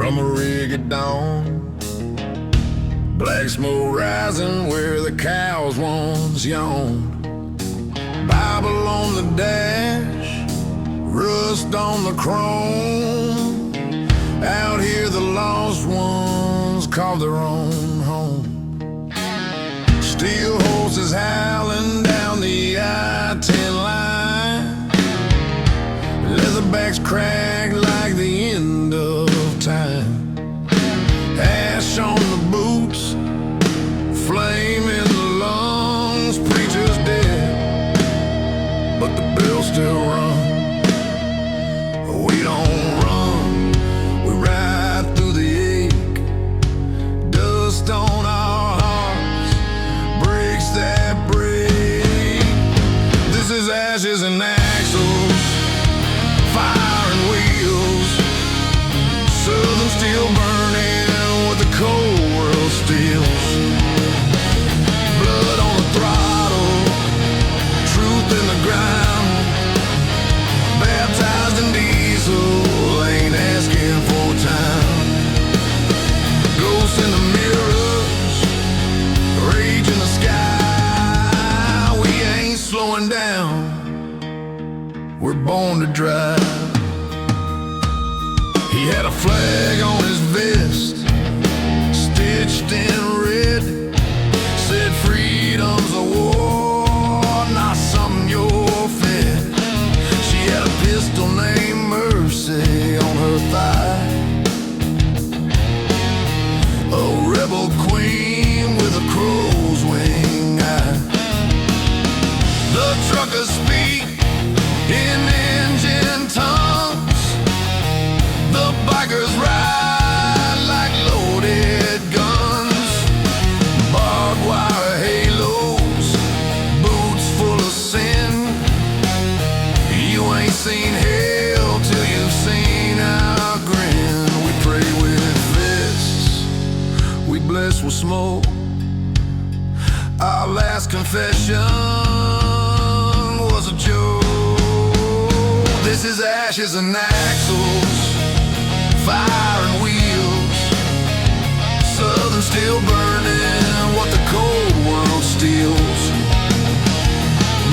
from a rig at dawn. Black smoke rising where the cows once yawned. Bible on the dash, rust on the chrome. Out here the lost ones call their own home. Steel horses howling down the I-10 line. Leatherbacks crack like the end of time. Ash on the boots, flame in the lungs. Preacher's dead, but the bells still run. We don't run, we ride through the ache. Dust on our hearts breaks that break. This is ashes and axles, fire and wheels. Southern steel burning what the cold world steals. Blood on the throttle, truth in the ground. Baptized in diesel, ain't asking for time. Ghosts in the mirrors, rage in the sky. We ain't slowing down, we're born to drive. He had a flag on his vest, stitched in red. Said freedom's a war, not something you're fed. She had a pistol named Mercy on her thigh. A rebel queen with a crow's wing eye. The truckers speak in engine tongues. The bikers ride like loaded guns. Barbed wire halos, boots full of sin. You ain't seen hell till you've seen our grin. We pray with fists, we bless with smoke. Our last confession was a joke. This is ashes and axles, fire and wheels. Southern still burning what the cold world steals.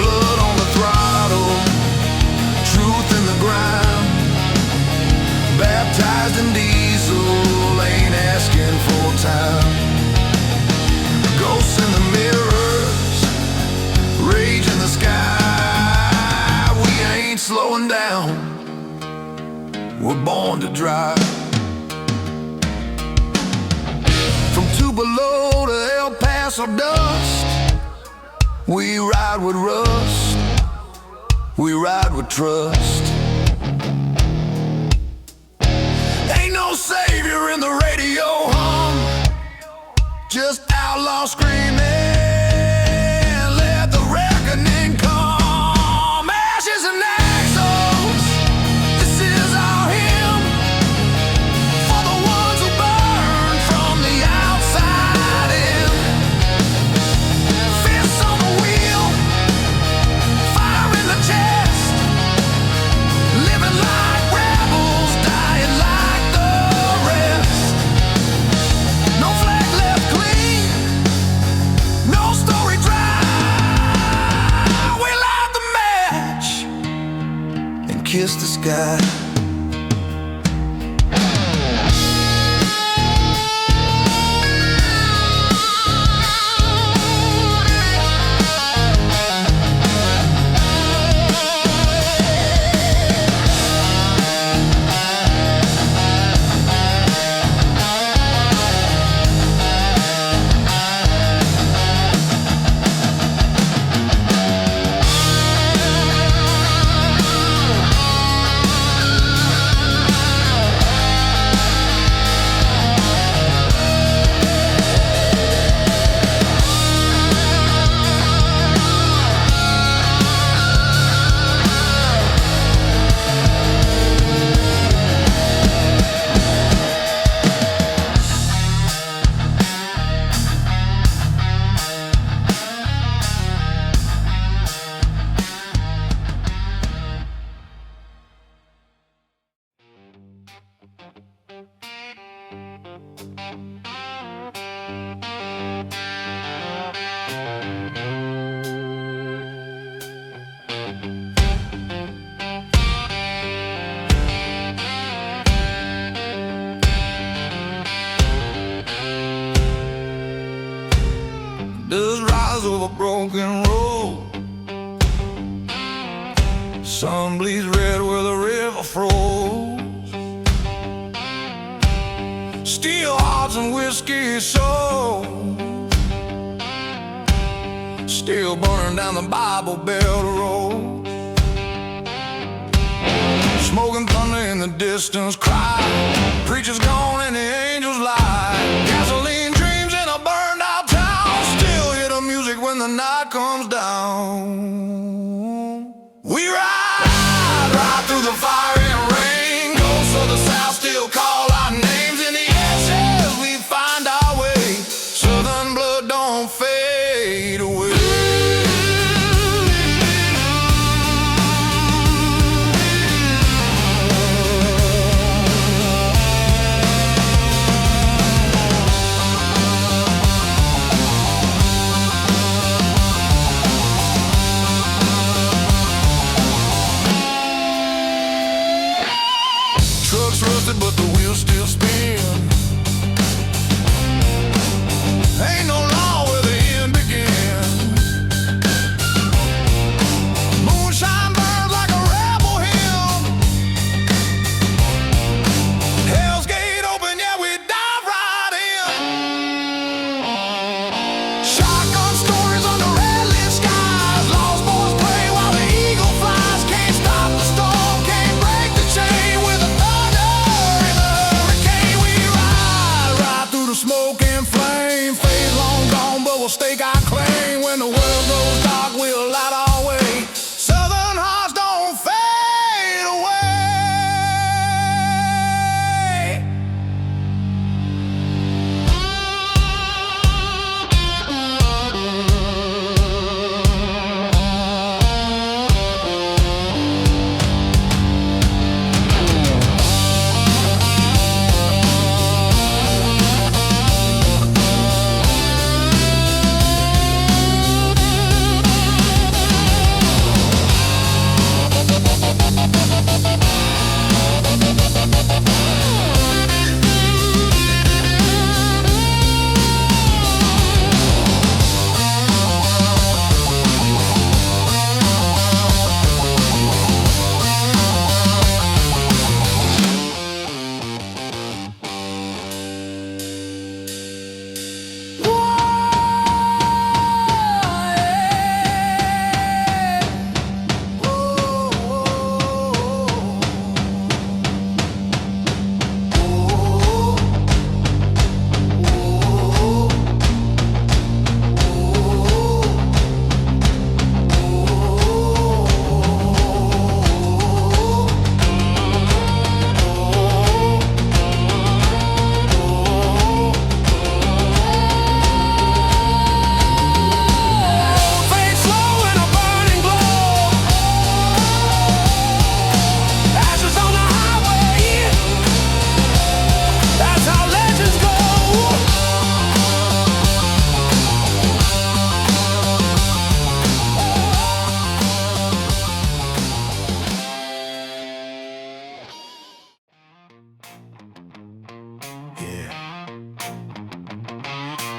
Blood on the throttle, truth in the ground. Baptized in diesel, ain't asking for time. Ghosts in the mirrors, rage in the sky. We ain't slowing down, we're born to drive. From Tupelo to El Paso dust, we ride with rust, we ride with trust. Ain't no savior in the radio hum, just outlaw screaming, let the reckoning come. Ashes and axles, this is our hymn, for the ones who burn from the outside in. Fists on the wheel, fire in the chest, living like rebels, dying like the rest. No flag left clean, no story dry. We light the match and kiss the sky. Does rise over broken road. Sun bleeds red where the river froze. Steel hearts and whiskey souls, still burning down the Bible Belt road. Smoking thunder in the distance cry. Preacher's gone and the angels lie. Gasoline dreams in a burned out town. Still hear the music when the night comes down. We ride right through the fire and rain. Ghosts of the South still call our names. In the ashes we find our way. Southern blood don't fade away. Trucks rusted but the wheels still spin. Ain't no law where the end begins. Moonshine burns like a rebel hymn. Hell's gate open, yeah, we dive right in. Shotgun stories under red-lit skies. Lost boys pray while the eagle flies. Can't stop the storm, can't break the chain. With a thunder in the hurricane, we ride right through the smoke and flame. Phase long gone, but we'll stake our claim. When the world goes dark, we'll light our way. Southern hearts don't fade away.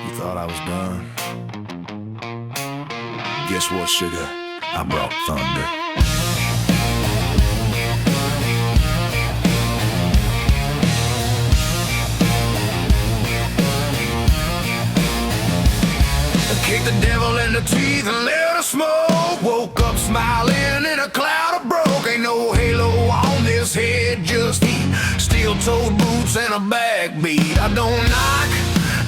You thought I was done? Guess what, sugar? I brought thunder. Kicked the devil in the teeth and let her smoke. Woke up smiling in a cloud of broke. Ain't no halo on this head, just heat. Steel-toed boots and a backbeat. I don't knock,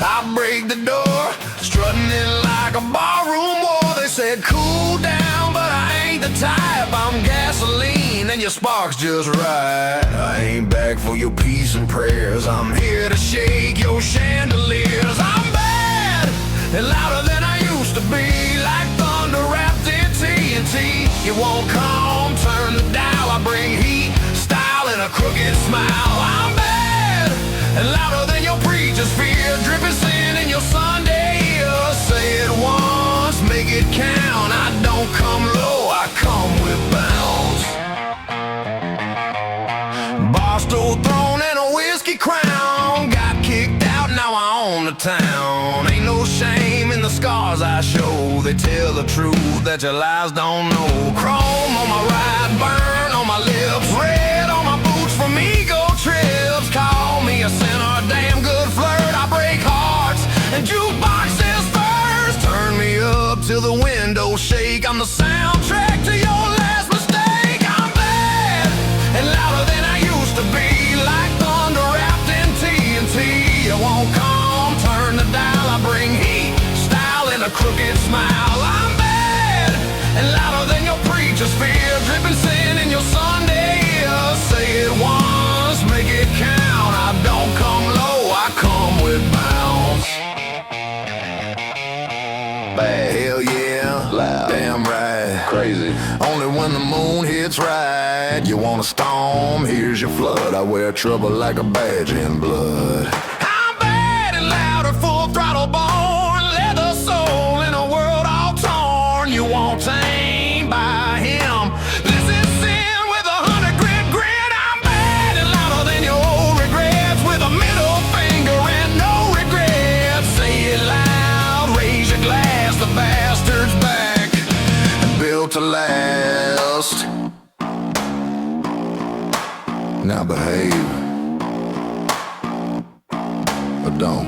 I break the door. Strutting in like a barroom war. They said cool down, but I ain't the type. I'm gasoline and your spark's just right. I ain't back for your peace and prayers. I'm here to shake your chandeliers. I'm bad and louder than I used to be, like thunder wrapped in TNT. You won't come, turn the dial. I bring heat, style, and a crooked smile. I'm bad and louder than your preacher's fear, dripping sin in your Sunday they tell the truth that your lies don't know. Chrome on my ride, burn on my lips, red on my boots from ego trips. Call me a sinner, a damn good flirt. I break hearts and jukeboxes first. Turn me up till the windows shake. I'm the soundtrack to your last mistake. I'm bad and louder than I used to be, like thunder wrapped in TNT. You won't come, turn the dial. I bring heat, style, and a crooked smile. I'm bad and louder than your preacher's fear, dripping sin in your Sunday ears. Say it once, make it count. I don't come low, I come with bounce. Bad, hell yeah, loud, damn right, crazy. Only when the moon hits right. You want a storm, here's your flood. I wear trouble like a badge in blood. I'm bad and louder, full throttle born, leather soul in a world all torn. You won't tame by him. This is sin with 100 grit. I'm bad and louder than your old regrets, with a middle finger and no regrets. Say it loud, raise your glass. The bastard's back, built to last. Now behave, or don't.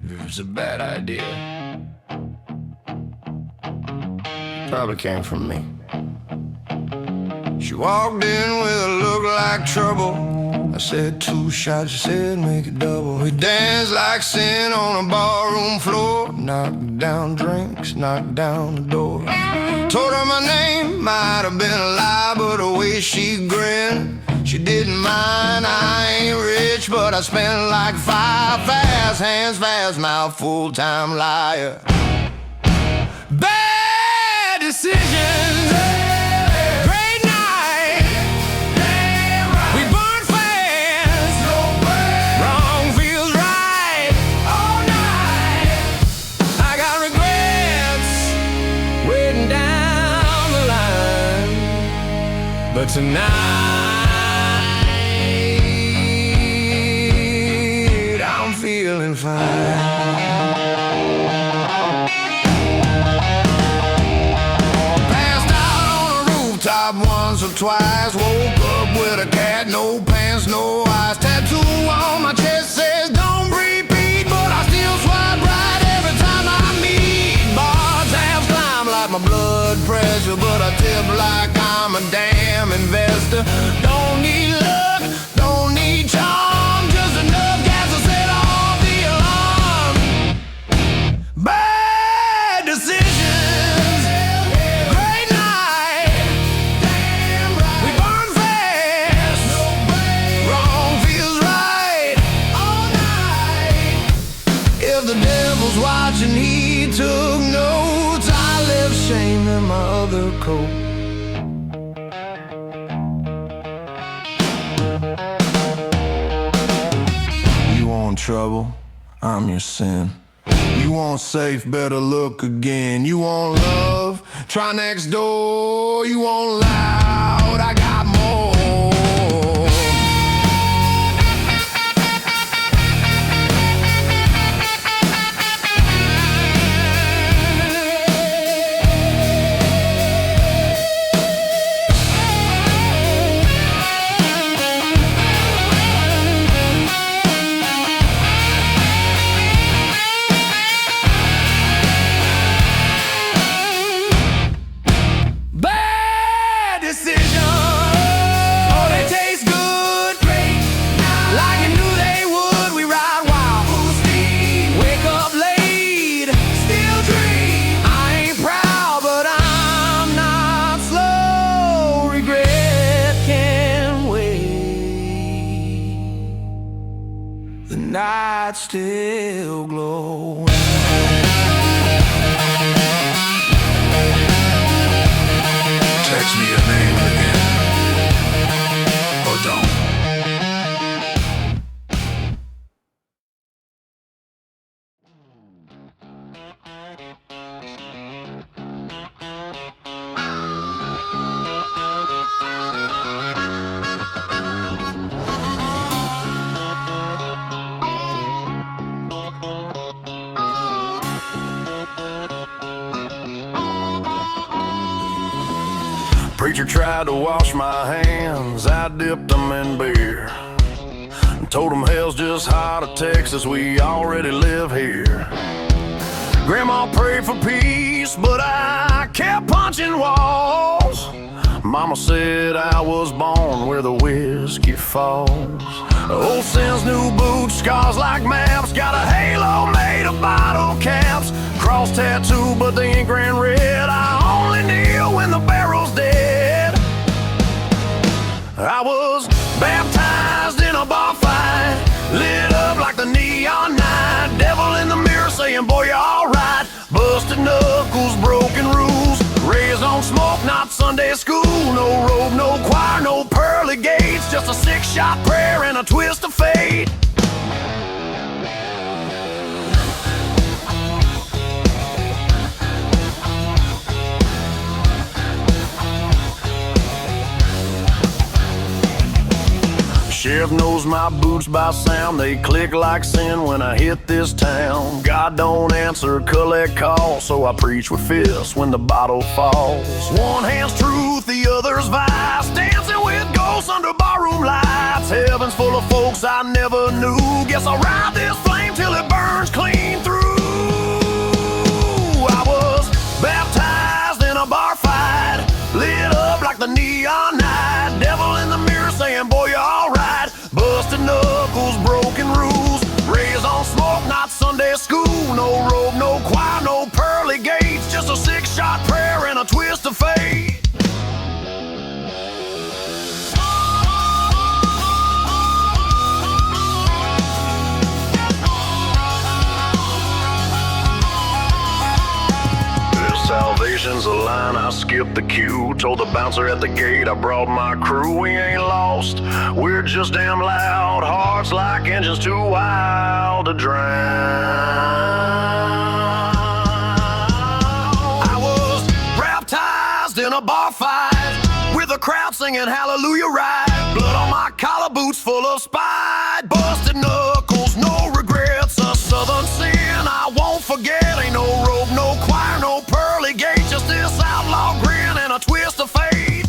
It was a bad idea. Probably came from me. She walked in with a look like trouble. I said 2 shots, she said make it double. We danced like sin on a barroom floor. Knocked down drinks, knocked down the door. Told her my name might have been a lie, but the way she grinned, she didn't mind. I ain't rich, but I spent like 5 fast, hands fast, mouth full-time liar. Bad decisions, great night, we burn fast, wrong feels right, all night. I got regrets waiting down the line, but tonight I'm feeling fine. Once or twice, woke up with a cat, no pants, no eyes. Tattoo on my chest says don't repeat, but I still swipe right every time I meet. Bars have climbed like my blood pressure, but I tip like I'm a damn investor. Don't need luck, don't need charm, just enough gas to set off the alarm. Bad decisions, great night, we burn fast, wrong feels right, all night. If the devil's watching, he took notes. I left shame in my other coat. You want trouble, I'm your sin. You want safe, better look again. You want love, try next door. You want loud, I got more. Bad decisions, oh they taste good, like you knew they would. We ride wild, wake up late, still dream. I ain't proud, but I'm not slow. Regret can wait. The night still glows. Text me your name again, or don't. preacher tried to wash my hands, I dipped them in beer. Told him hell's just hot of Texas, we already live here. Grandma prayed for peace, but I kept punching walls. Mama said I was born where the whiskey falls. Old sins, new boots, scars like maps. Got a halo made of bottle caps. Cross tattoo, but they ain't grand red. I only kneel when the barrel's dead. I was baptized in a bar fight, lit up like the neon night. Devil in the mirror saying, boy, you're alright. Busted knuckles, broken rules. Raised on smoke, not Sunday school. No robe, no choir, no pearly gates. Just a 6-shot prayer and a twist of fate. Sheriff knows my boots by sound. They click like sin when I hit this town. God don't answer collect calls, so I preach with fists when the bottle falls. One hand's truth, the other's vice. Dancing with ghosts under barroom lights. Heaven's full of folks I never knew. Guess I'll ride this flame till it burns clean through. I was baptized in a bar fight, lit up like the neon night. Devil in the mirror saying, boy, you're alright. Busted knuckles, broken rules. Raised on smoke, not Sunday school. No robe, no choir, no pearly gates. Just a 6-shot prayer and a twist of fate. Salvation's a line, I skipped the queue. Told the bouncer at the gate I brought my crew. We ain't lost, we're just damn loud. Hearts like engines too wild to drown. I was baptized in a bar fight, with a crowd singing hallelujah right. Blood on my collar, boots full of spite. Busted knuckles, no regrets. A southern sin I won't forget. Ain't no robe, no choir, no pearly gate. Just this outlaw grin and a twist of fate.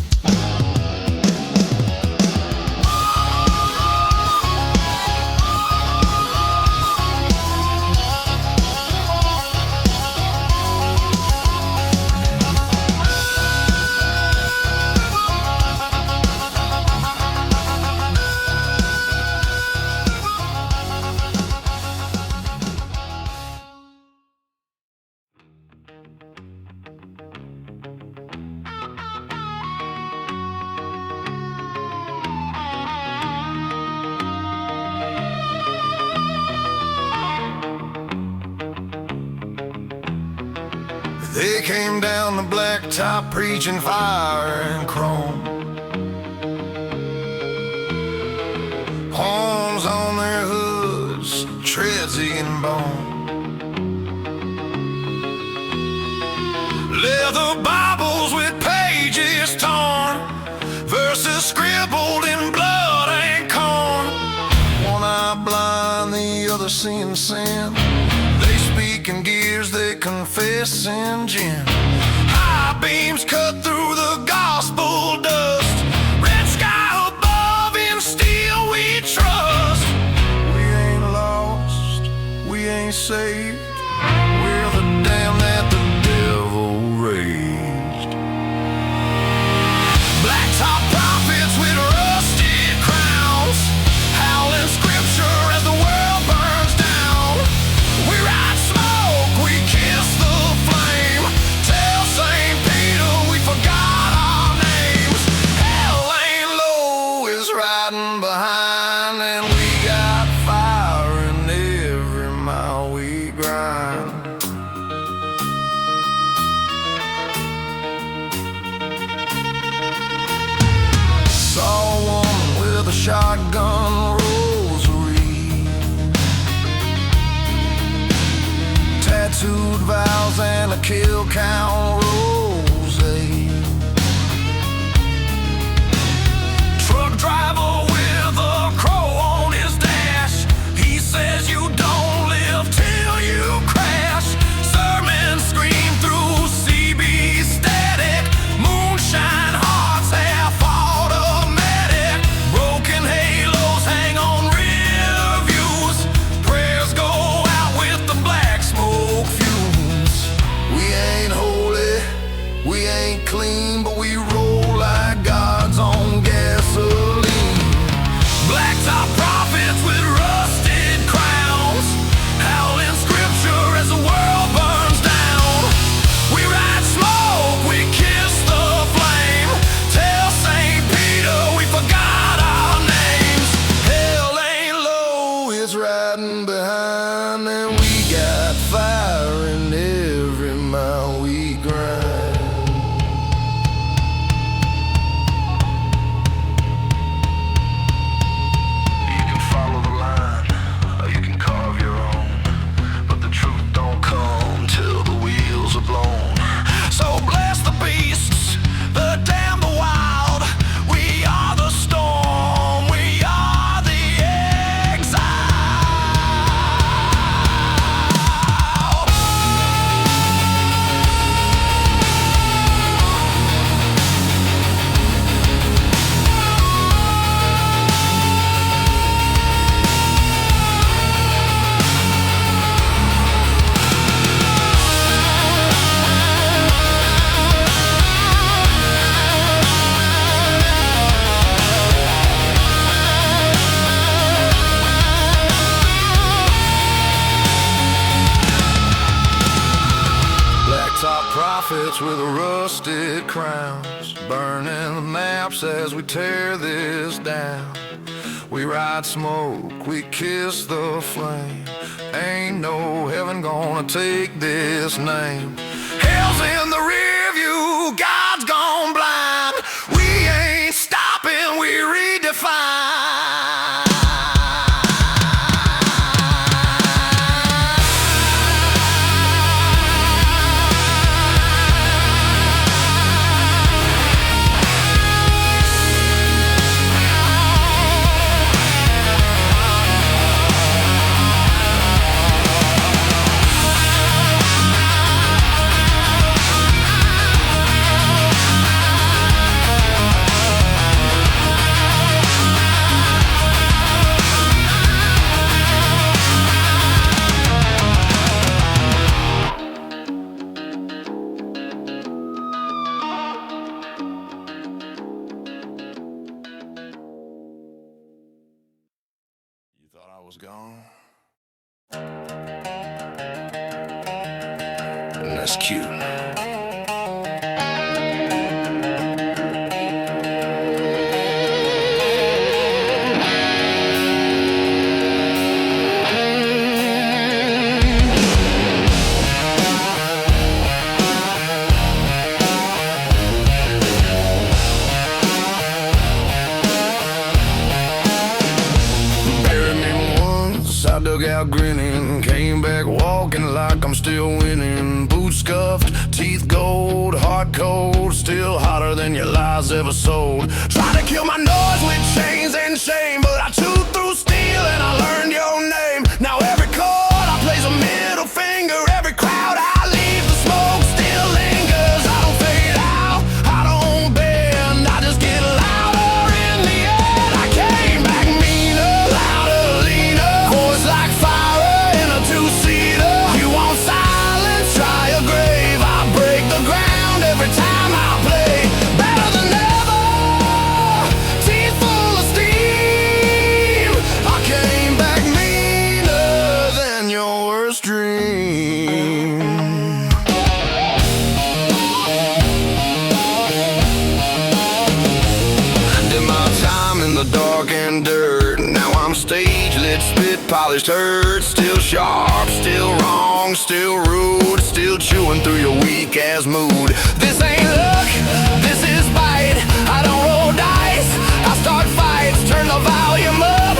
They came down the blacktop preaching fire and chrome. Horns on their hoods, treads eating bone. Leather Bibles with pages torn, verses scribbled in blood and corn. One eye blind, the other seeing sin. They speak in gears, they confess in gin. High beams cut through the gospel dust. Red sky above, in steel we trust. We ain't lost, we ain't saved. We're the damned that the devil raised. Blacktop prophets with rusted crowns, howling scripture as the world burns down. We ride smoke, we kiss the flame. Tell St. Peter we forgot our names. Hell ain't low, is riding behind, and we got fire in every mile we grind. Saw a woman with a shotgun rosary, tattooed vows and a kill count rosé. Truck driver with a crow on crowns, burning the maps as we tear this down. We ride smoke, we kiss the flame. Ain't no heaven gonna take this name. Hell's in the rear view, God's gone blind. We ain't stopping, we redefine. Thought I was gone? And that's cute. I dug out grinning, came back walking like I'm still winning. Boots scuffed, teeth gold, heart cold, still hotter than your lies ever sold. Tried to kill my noise with chains and shame, but I chewed through steel and I learned your name. Now every chord I plays a middle finger, every crowd I leave, the smoke still lingers. I don't fade out, I don't bend, I just get louder in the end. I came back meaner, louder, leaner, voice like fire in a two-seater. You want silence, try a grave. I break the ground every time I play. Better than ever, teeth full of steam. I came back meaner than your worst dream. Did my time in the dark and dirt. Now I'm stage lit, spit polished hurt. Still sharp, still wrong, still rude, still chewing through your weak ass mood. This ain't luck, this is bite. I don't roll dice, I start fights. Turn the volume up,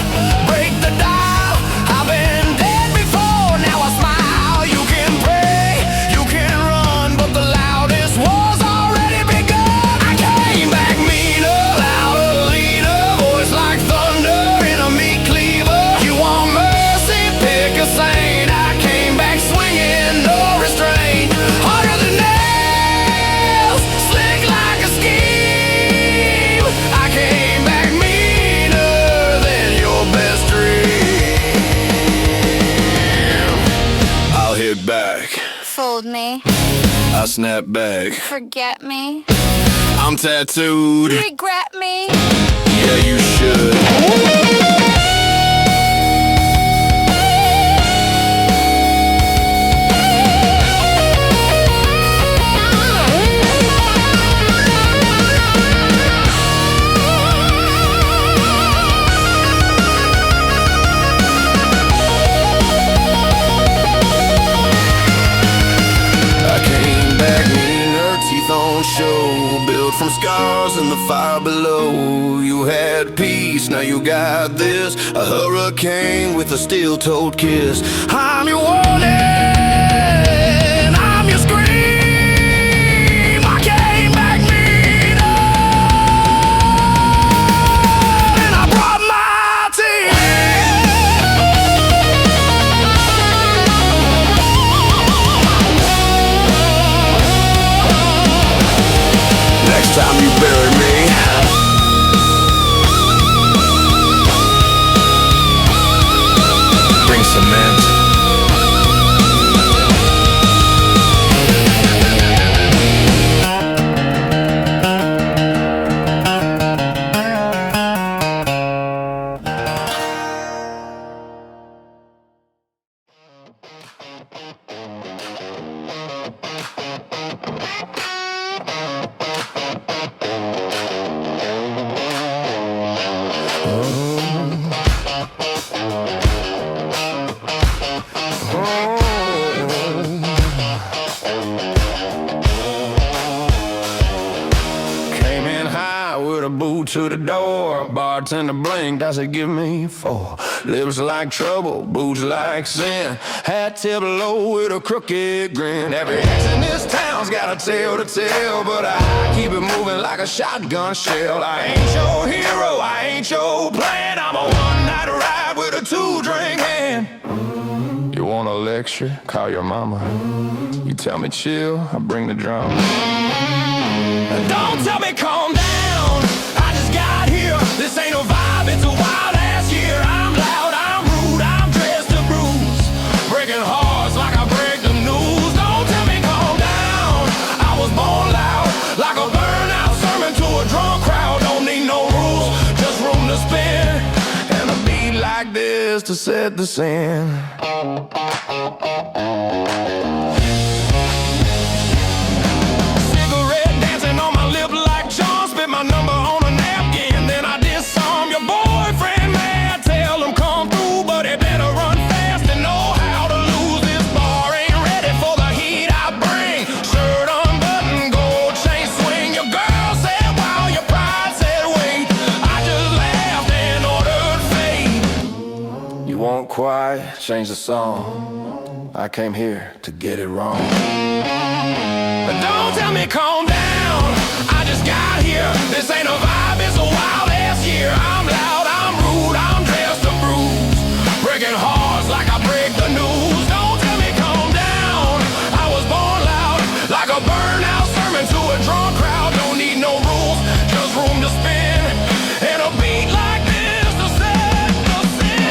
break the dial. I've been dead before, now I smile. You can pray, you can run, but the loudest war's already begun. I came back meaner, louder, leaner, voice like thunder in a meat cleaver. You want mercy, pick a saint. I came back swinging, no restraint. Harder than nails, slick like a scheme. I came back meaner than your best dream. I'll hit back, Fold me, I snap back. forget me, I'm tattooed, regret me. yeah you should. Show built from scars in the fire below. You had peace, now you got this. A hurricane with a steel-toed kiss. I'm your warning, I'm your scream. I came back meaner, and I brought my team. Next time you bury me, bring cement. bartender blink, that's a give me four. Lips like trouble, boots like sin. Hat tip low with a crooked grin. Every ass in this town's got a tale to tell, but I keep it moving like a shotgun shell. I ain't your hero, I ain't your plan. I'm a one-night ride with a two-drink hand. You want a lecture? Call your mama. You tell me chill, I bring the drama. Don't tell me calm down, I just got here. This ain't no vibe, it's a wild ass year. I'm loud, I'm rude, I'm dressed to bruise, breaking hearts like I break the news. Don't tell me calm down, I was born loud, like a burnout sermon to a drunk crowd. Don't need no rules, just room to spin, and a beat like this to set the scene. Cigarette dancing on my lip like John. Spit my number on a napkin, then I disarm your boyfriend. Mad, tell him come through, but he better run fast and know how to lose. This bar ain't ready for the heat I bring. Shirt unbuttoned, gold chain swing. Your girl said wow, your pride said wait. I just laughed and ordered fate. You want quiet? Change the song. I came here to get it wrong. But don't tell me calm down, I just got here. This ain't a vibe, it's a wild ass year. I'm loud, I'm rude, I'm dressed to bruise, breaking hearts like I break the news. Don't tell me calm down, I was born loud, like a burnout sermon to a drunk crowd. Don't need no rules, just room to spin, and a beat like this to set the scene.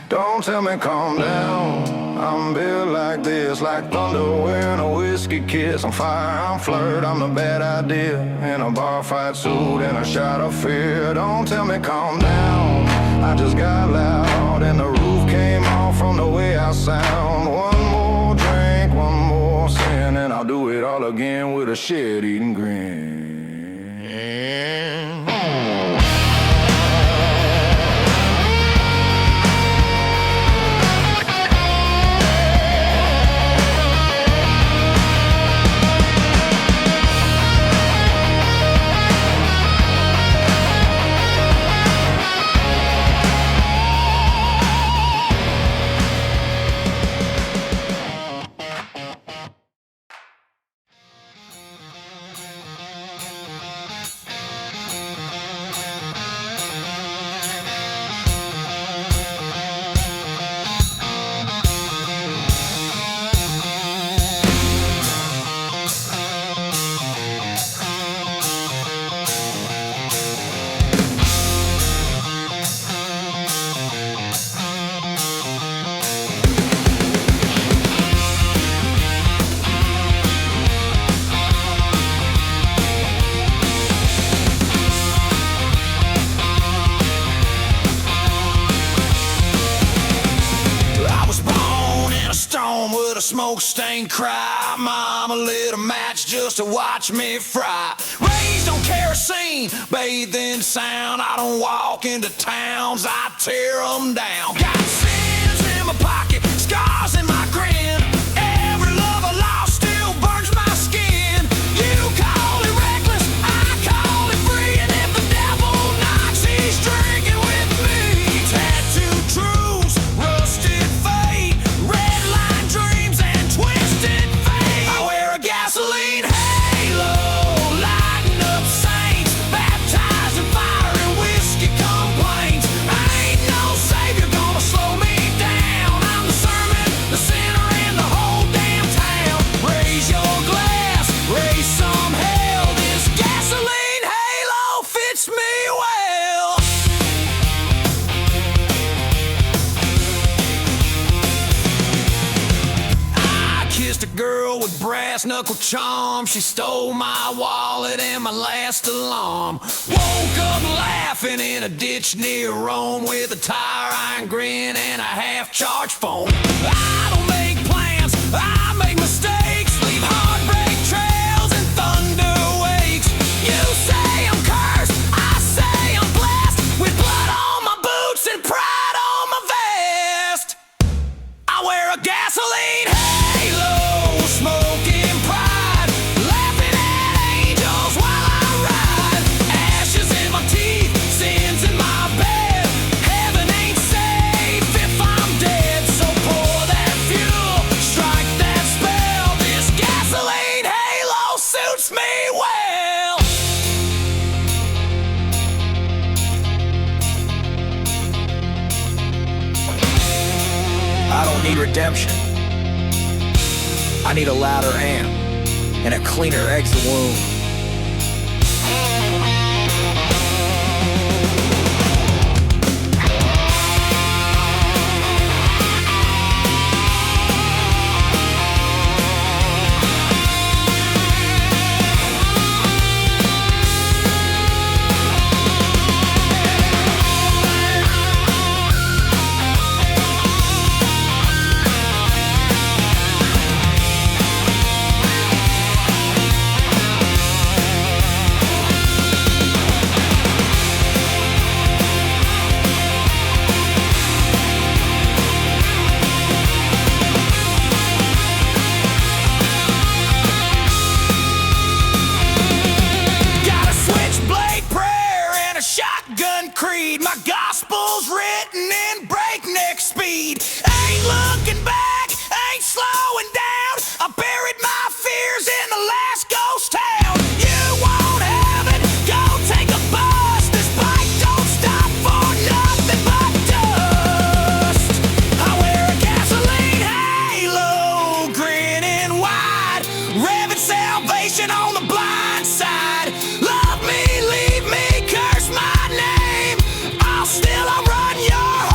Don't tell me calm down, I'm built like this, like thunder wearing a whiskey kiss. I'm fire, I'm flirt, I'm the bad idea, in a bar fight suit and a shot of fear. Don't tell me calm down, I just got loud and the roof came off from the way I sound. One more drink, one more sin, and I'll do it all again with a shit-eating grin. A smoke-stained cry. Mama lit a match just to watch me fry. Raised on kerosene, bathed in sound. I don't walk into towns, I tear them down. Got sins in my pocket, scars in my grin. Every love I lost still burns my skin. You call it reckless, I call it free. And if the devil knocks, he's drinking with me. Tattooed truths, rusted fate, red line dreams and twisted fate. I wear a gasoline halo, lighting up saints, baptized in fire and whiskey complaints. I ain't no savior gonna slow me down. I'm the sermon, the sinner, and the whole damn town. Raise your glass, raise some hell. This gasoline halo fits me well. I kissed a girl with brass knuckle charm. She stole my wallet and my last alarm. Woke up laughing in a ditch near Rome with a tire iron grin and a half-charged phone. I don't make plans, I make mistakes. Leave hard well. I don't need redemption. I need a louder amp and a cleaner exit wound. Creed, my gospel's written in breakneck speed. Ain't looking back, ain't slowing down. I buried my fears in the last ghost town. You won't have it, go take a bus. This bike don't stop for nothing but dust. I wear a gasoline halo, grinning wide, revving salvation on the blind side. Love me, leave me, curse my name. Still I run your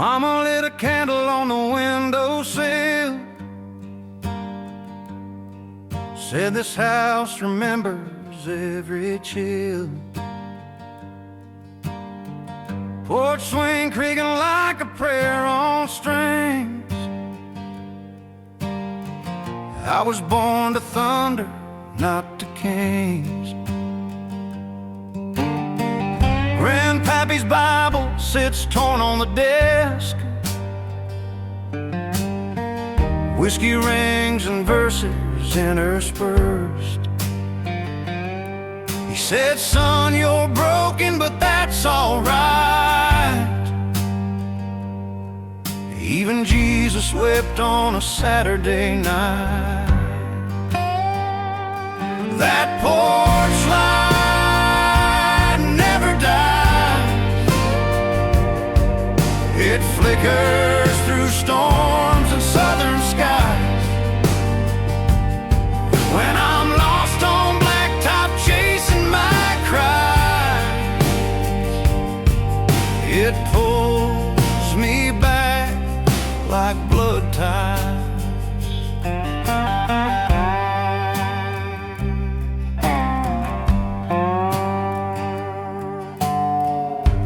Mama lit a candle on the windowsill, said this house remembers every chill. Porch swing creaking like a prayer on strings. I was born to thunder, not to kings. Grandpappy's Bible sits torn on the desk. Whiskey rings and verses interspersed. He said, son, you're broken, but that's all right. Even Jesus wept on a Saturday night. That porch light never dies. It flickers through storms and southern skies. When I'm lost on blacktop chasing my cries, it pulls me back like blood ties.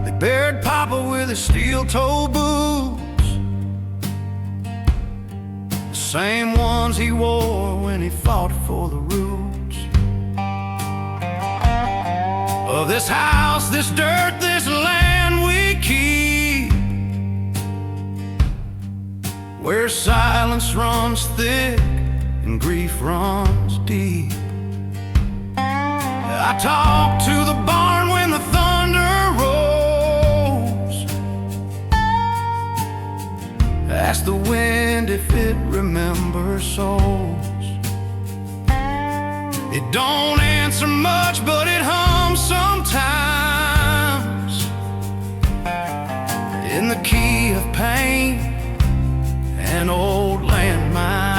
They buried Papa with his steel-toe boots, the same ones he wore when he fought for the roots of this house, this dirt, this land we keep, where silence runs thick and grief runs deep. I talk to the barn when the thunder rolls, ask the wind if it remembers souls. It don't answer much, but it hums sometimes in the key of pain, an old landmine.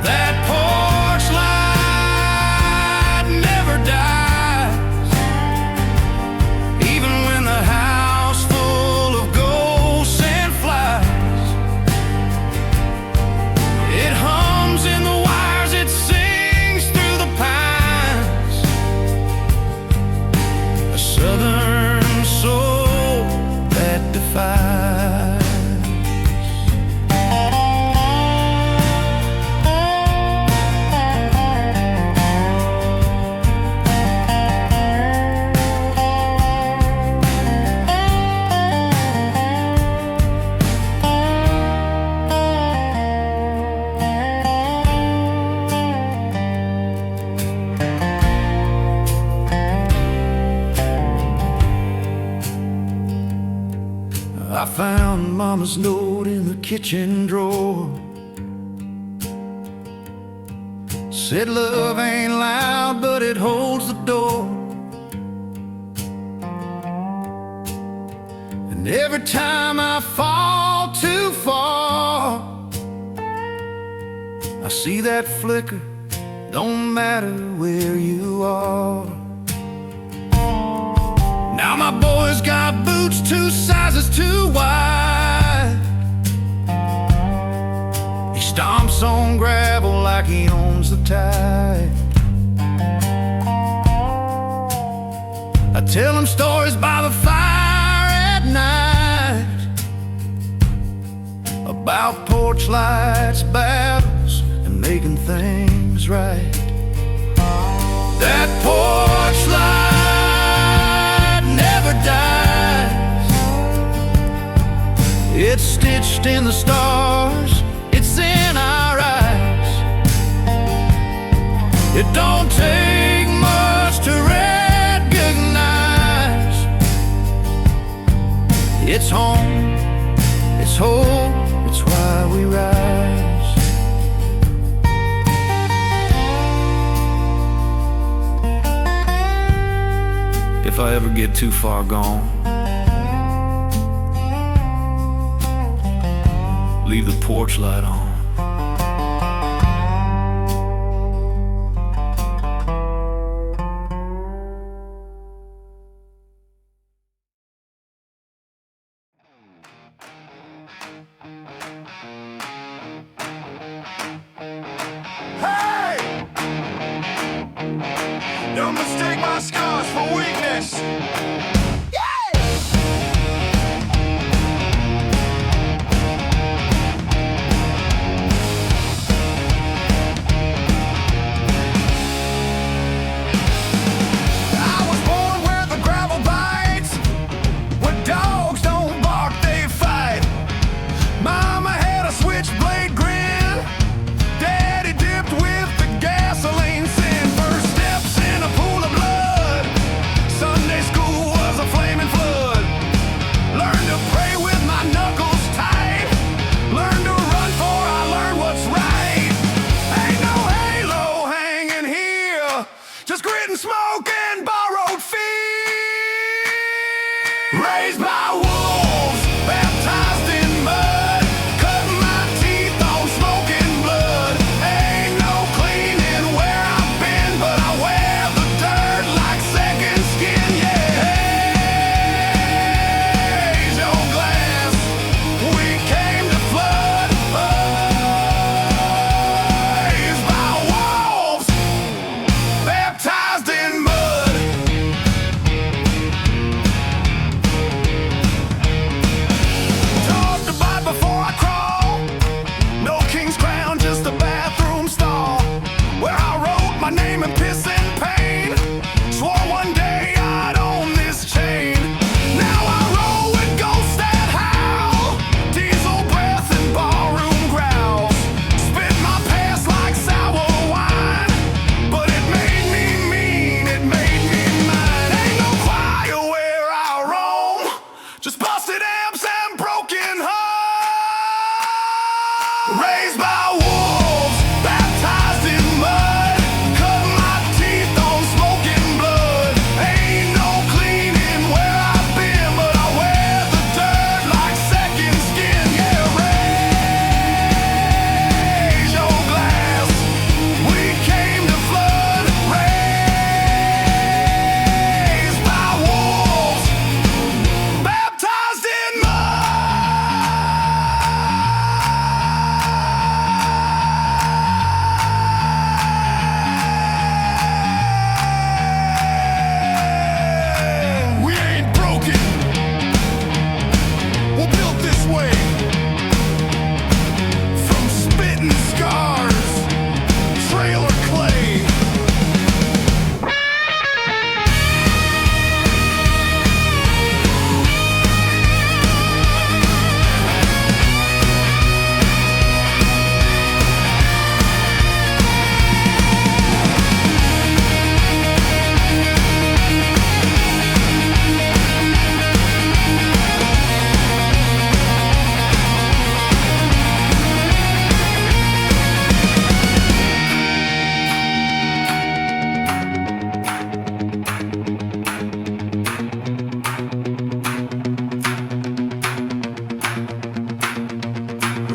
That porch light never dies, even when the house full of ghosts and flies. It hums in the wires, it sings through the pines, a southern soul that defies. I found Mama's note in the kitchen drawer. Said love ain't loud, but it holds the door. And every time I fall too far, I see that flicker, don't matter where you are. Now my boy's got boots 2 sizes too wide. He stomps on gravel like he owns the tide. I tell him stories by the fire at night, about porch lights, battles, and making things right. That porch light never dies. It's stitched in the stars, it's in our eyes. It don't take much to recognize. It's home, it's hope, it's why we rise. If I ever get too far gone, leave the porch light on.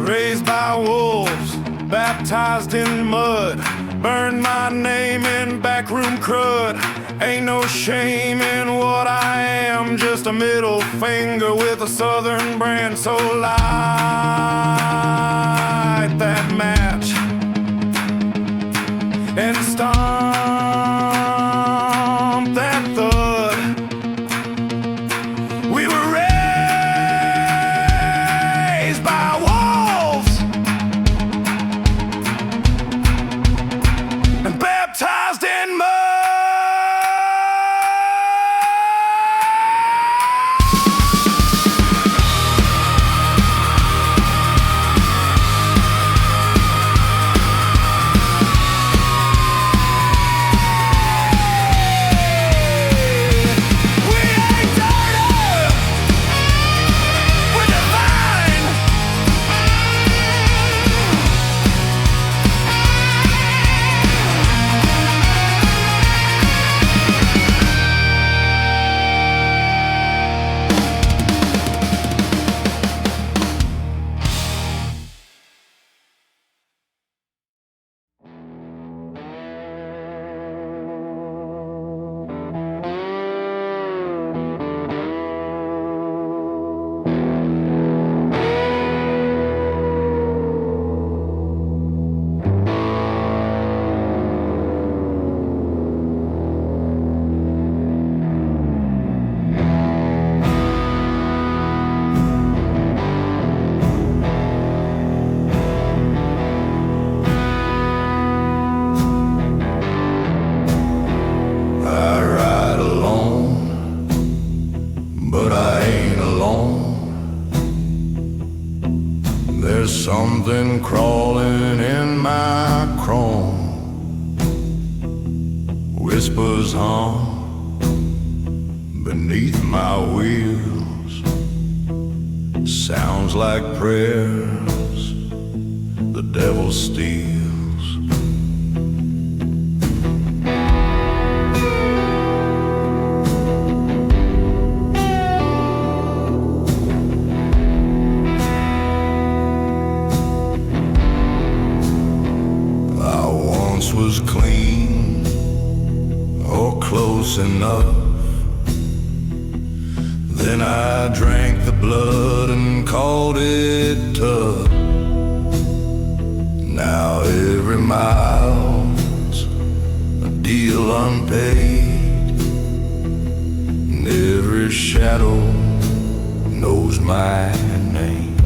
Raised by wolves, baptized in mud, burned my name in backroom crud. Ain't no shame in what I am, just a middle finger with a southern brand. So light that match and stomp that thud. We were raised by wolves and baptized in mud. There's something crawling in my chrome, whispers hum beneath my wheels, sounds like prayers the devil steals. Was clean or close enough. Then I drank the blood and called it tough. Now every mile's a deal unpaid, and every shadow knows my name.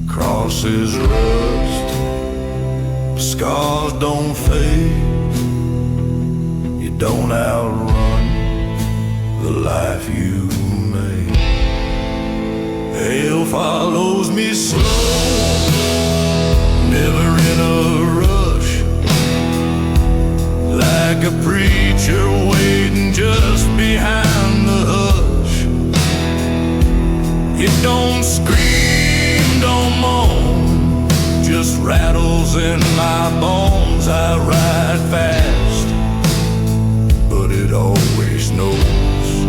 Crosses rust, scars don't fade. You don't outrun the life you made. Hell follows me slow, never in a rush, like a preacher waiting just behind the hush. It don't scream, don't moan, just rattles in my bones. I ride fast, but it always knows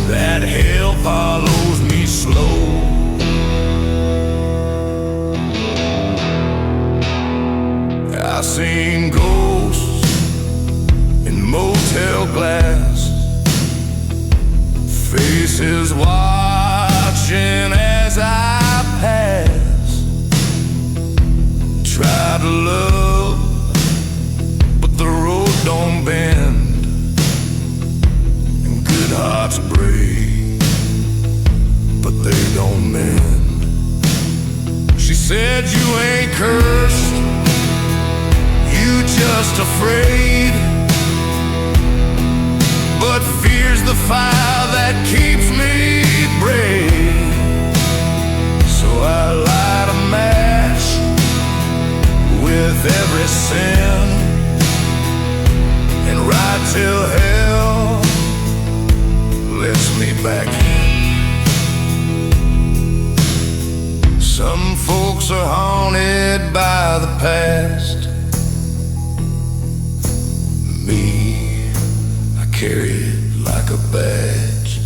that hell follows me slow. I seen ghosts in motel glass, faces watching as I pass. Try to love, but the road don't bend, and good hearts break, but they don't mend. She said, you ain't cursed, you just afraid, but fear's the fire that keeps me brave. So I light a match with every sin, and ride till hell lets me back in. Some folks are haunted by the past. Me, I carry it like a badge.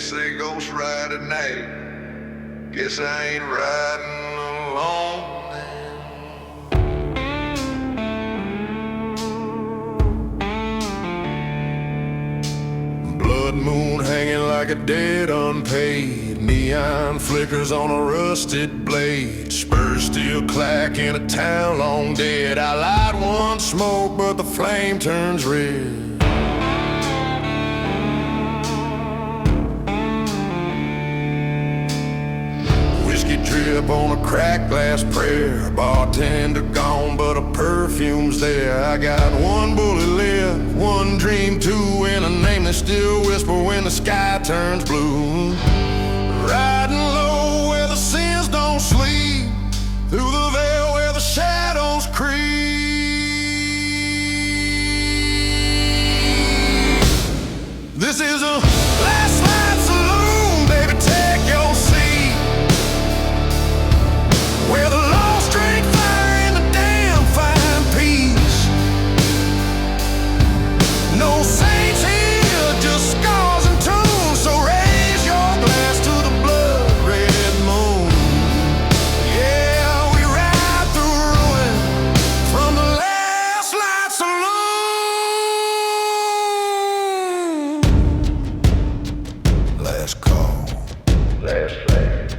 say ghost ride at night. Guess I ain't riding alone. Blood moon hanging like a dead unpaid. Neon flickers on a rusted blade. Spurs still clack in a town long dead. I light one smoke but the flame turns red. Whiskey drip on a cracked glass prayer. Bartender gone but a perfume's there. I got one bullet left, one dream too, and a name that still whisper when the sky turns blue. Riding low where the sins don't sleep, through the veil where the shadows creep. This is a last night saloon, baby, take your seat, where the lost drink fire and the damn find peace. No saints here, just scars and tunes, so raise your glass to the blood red moon. Yeah, we ride through ruin from the last light saloon. Last call, last flag.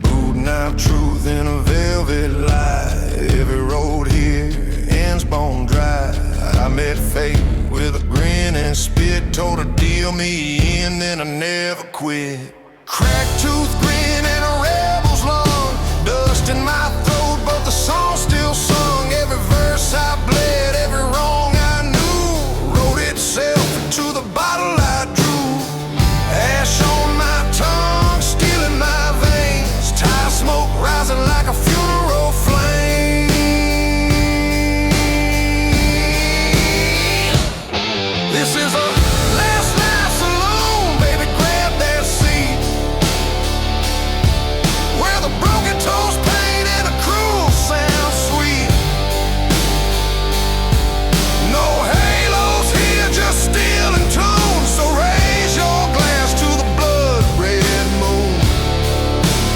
Boot knife truth in a velvet lie. Every road here ends bone dry. I met fate with a grin and spit. Told her deal me in, then I never quit. Cracked tooth grin and a rebel's lung. Dust in my throat but the song still sung. Every verse I bled, every wrong I knew wrote itself into the bottle I drew. Ash on my tongue, steel in my veins. Tire smoke rising like a funeral flame. This is a last night saloon, baby, grab that seat, where the broken toes pain and a cruel sound sweet. No halos here, just steel and tone, so raise your glass to the blood red moon.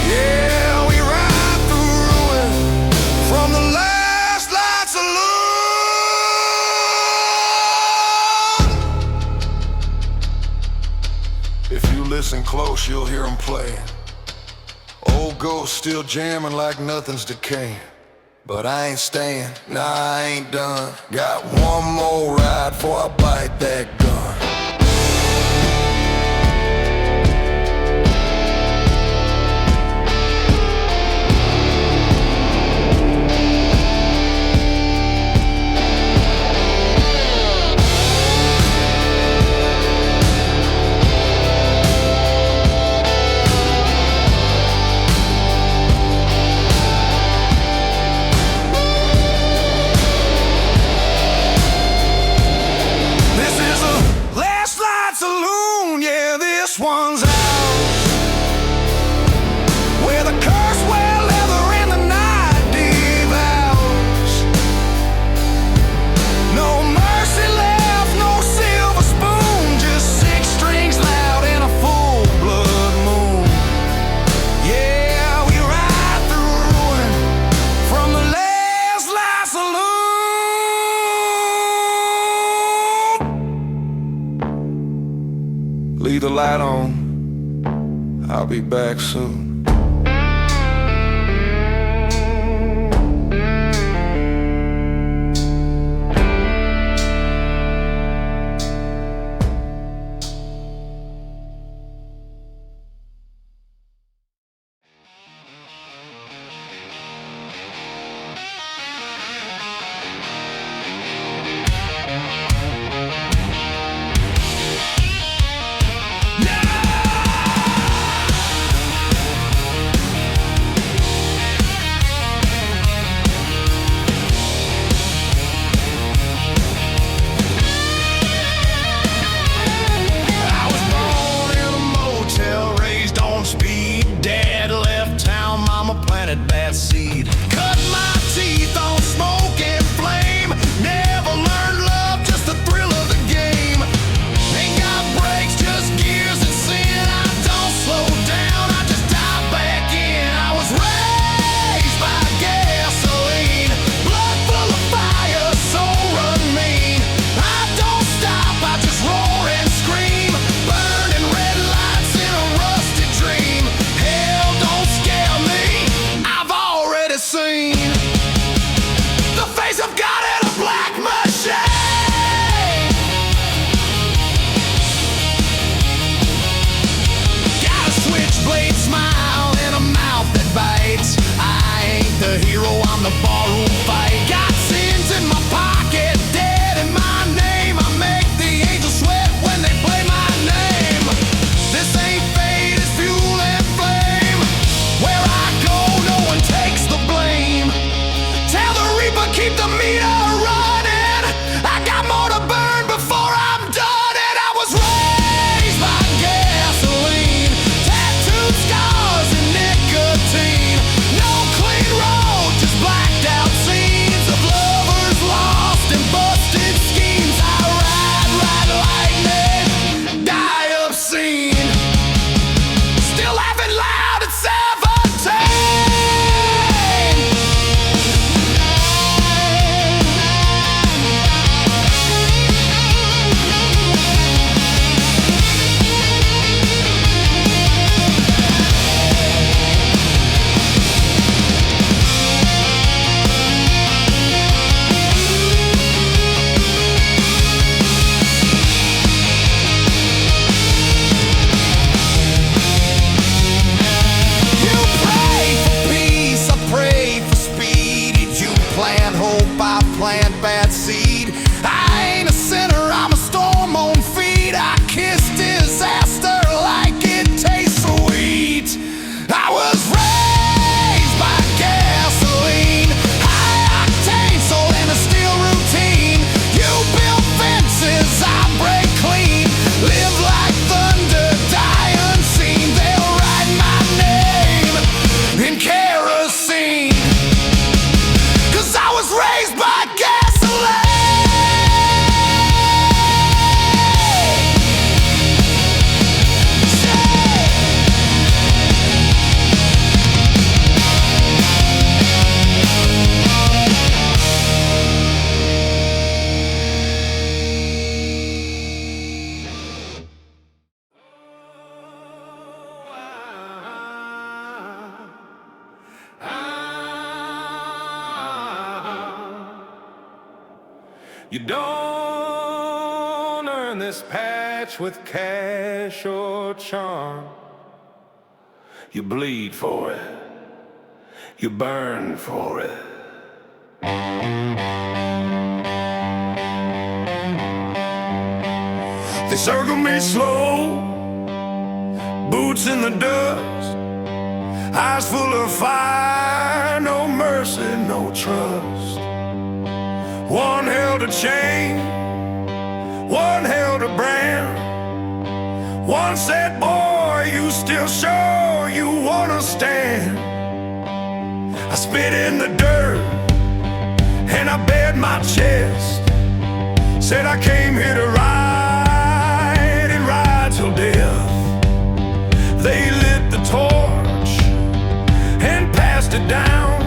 Yeah, we ride through ruin from the last light saloon. If you listen close, you'll hear them play. Old ghost still jamming like nothing's decaying. But I ain't staying, nah, I ain't done. Got one more ride before I bite that gun. This is a last light saloon, yeah, this one's ours, where the curse wear leather and the night devours. No mercy left, no silver spoon, just six strings loud and a full blood moon. Yeah, we ride through ruin from the last light saloon. Leave the light on, I'll be back soon. Just give seen. The face of God in a black machine. Got a switchblade smile and a mouth that bites. I ain't the hero, I'm the barroom fight. Got sins in my pocket, dead in my name. I make the angels sweat when they play my name. This ain't fate, it's fuel and flame. Where I go, no one takes the blame. Tell the reaper, keep the meter running. I got more to burn before I'm done. And I was raised by gasoline, tattooed scars and nicotine. No clean road, just blacked out scenes of lovers lost and busted schemes. I ride lightning, die obscene. Still laughing loud at 17. You pray for peace, I pray for speed. Did you plant hope, I plant bad seed. I ain't a sinner, I'm a storm on feet. I kissed disaster like it tastes sweet. I was raised by gasoline, high octane, soul in a steel routine. You build fences, I break clean. Live like thunder, die unseen. They'll write my name in kerosene. 'Cause I was raised by gasoline. You don't earn this patch with cash or charm. You bleed for it, you burn for it. They circle me slow, boots in the dust, eyes full of fire, no mercy, no trust. One held a chain, one held a brand. One said, boy, you still sure you wanna stand? I spit in the dirt and I bared my chest. Said I came here to ride and ride till death. They lit the torch and passed it down,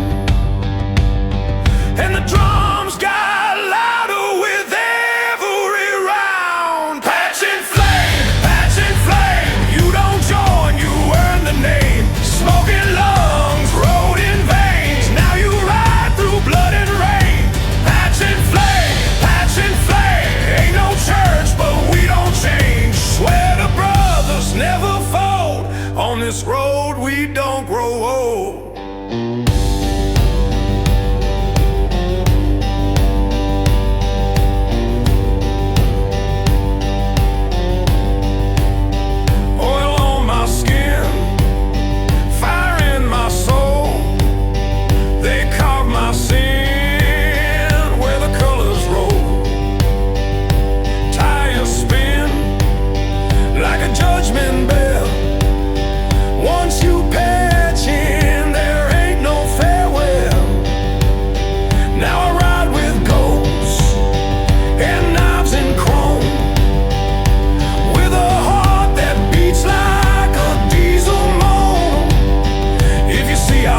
and the drums got louder with every round. Patch and flame, you don't join, you earn the name. Smoking lungs, road in veins, now you ride through blood and rain. Patch and flame, ain't no church, but we don't change. Swear to brothers never fold, on this road we don't grow old.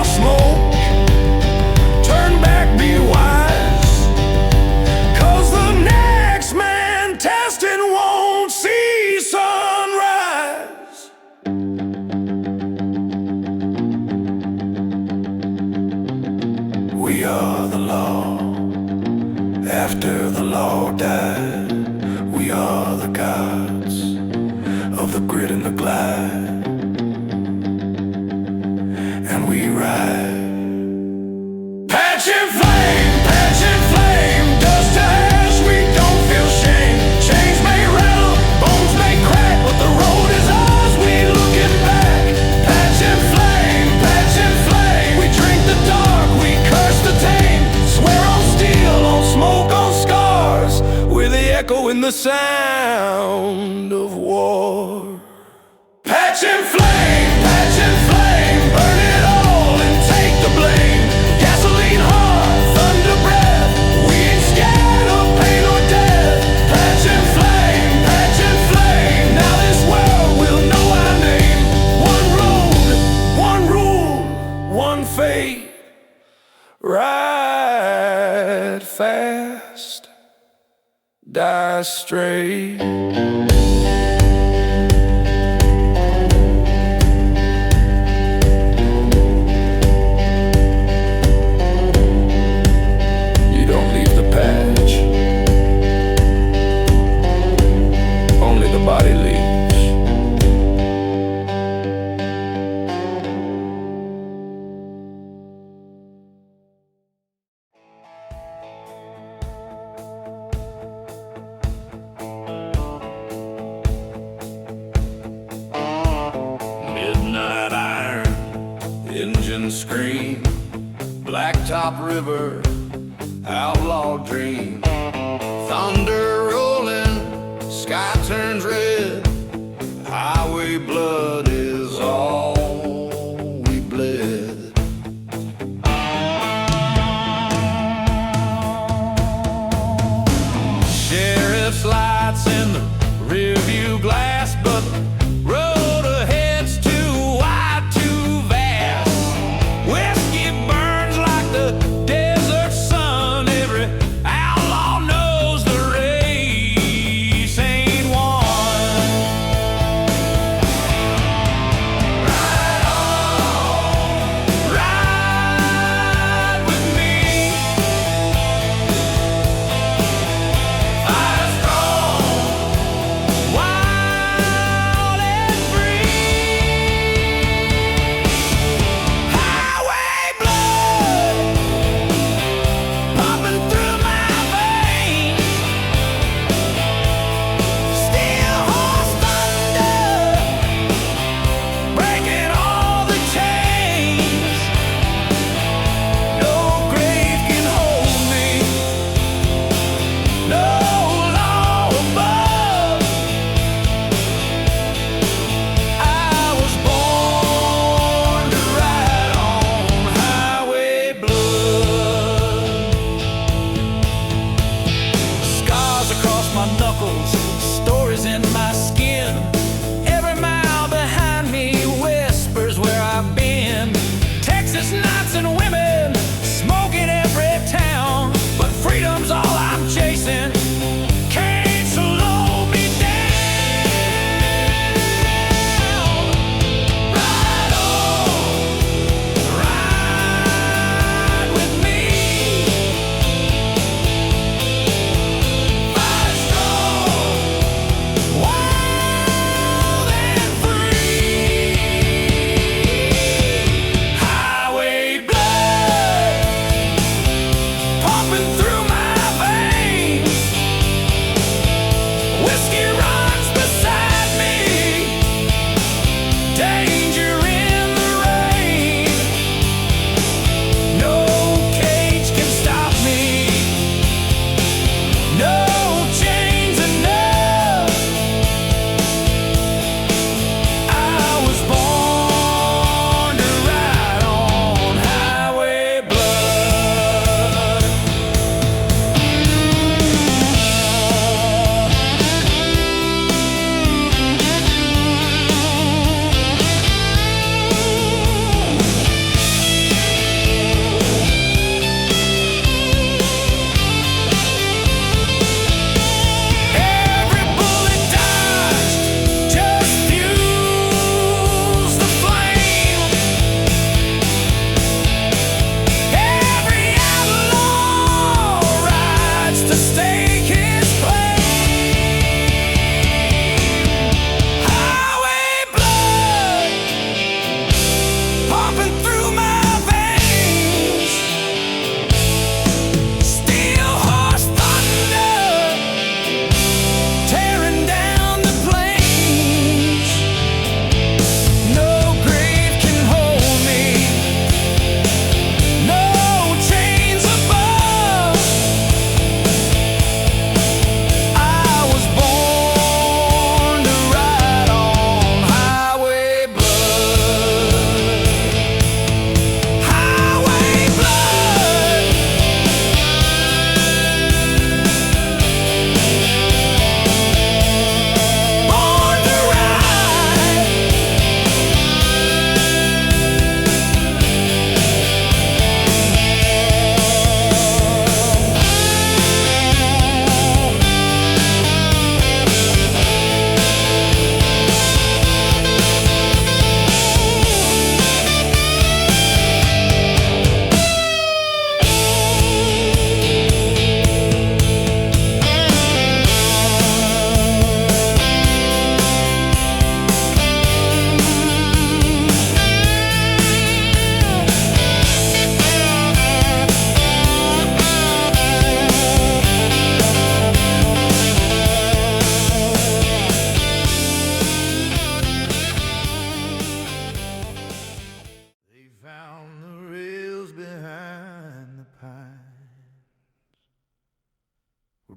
Smoke, turn back We are the law. After the law died, we are the gods of the grit and the glide, and we ride. Passion flame, dust to ash, we don't feel shame. Chains may rattle, bones may crack, but the road is ours, we looking back. Passion flame, we drink the dark, we curse the tame. Swear on steel, on smoke, on scars, we're the echo in the sound of war. Passion flame, burn it all and take the blame. Gasoline heart, thunder breath, we ain't scared of pain or death. Passion flame, now this world will know our name. One road, one rule, one fate. Ride fast, die straight. You don't leave the patch, only the body leaves. Midnight iron, engine scream, blacktop river, outlaw dream. Thunder rolling, sky turns red, highway blood is all we bled. Sheriff's lights in the rearview glass, but road ahead's too wide, too vast. Whiskey burns like the desert sun. Every outlaw knows the race ain't won.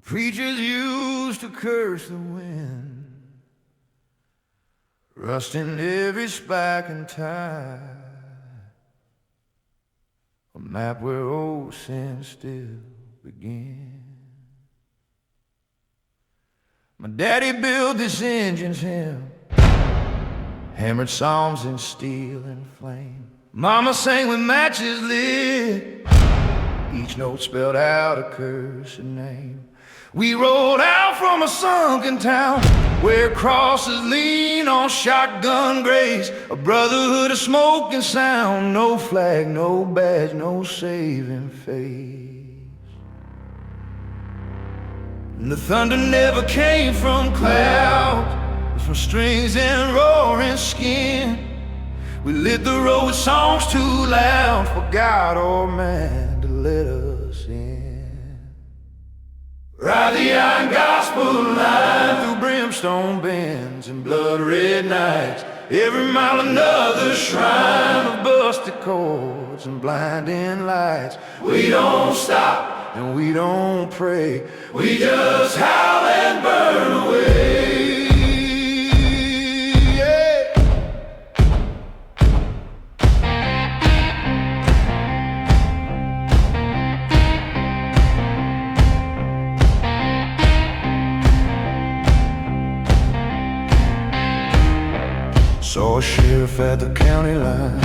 Preachers used to curse the wind, rusting every spike and tie, a map where old sin still begins. My daddy built this engine's hymn, hammered psalms in steel and flame. Mama sang with matches lit, each note spelled out a cursed name. We rode out from a sunken town where crosses lean on shotgun graves, a brotherhood of smoke and sound, no flag, no badge, no saving face. And the thunder never came from clouds, but from strings and roaring skin. We lit the road with songs too loud for God or man to let us in. Ride the iron gospel line through brimstone bends and blood-red nights. Every mile another shrine of busted chords and blinding lights. We don't stop and we don't pray, we just howl and burn away. Saw a sheriff at the county line.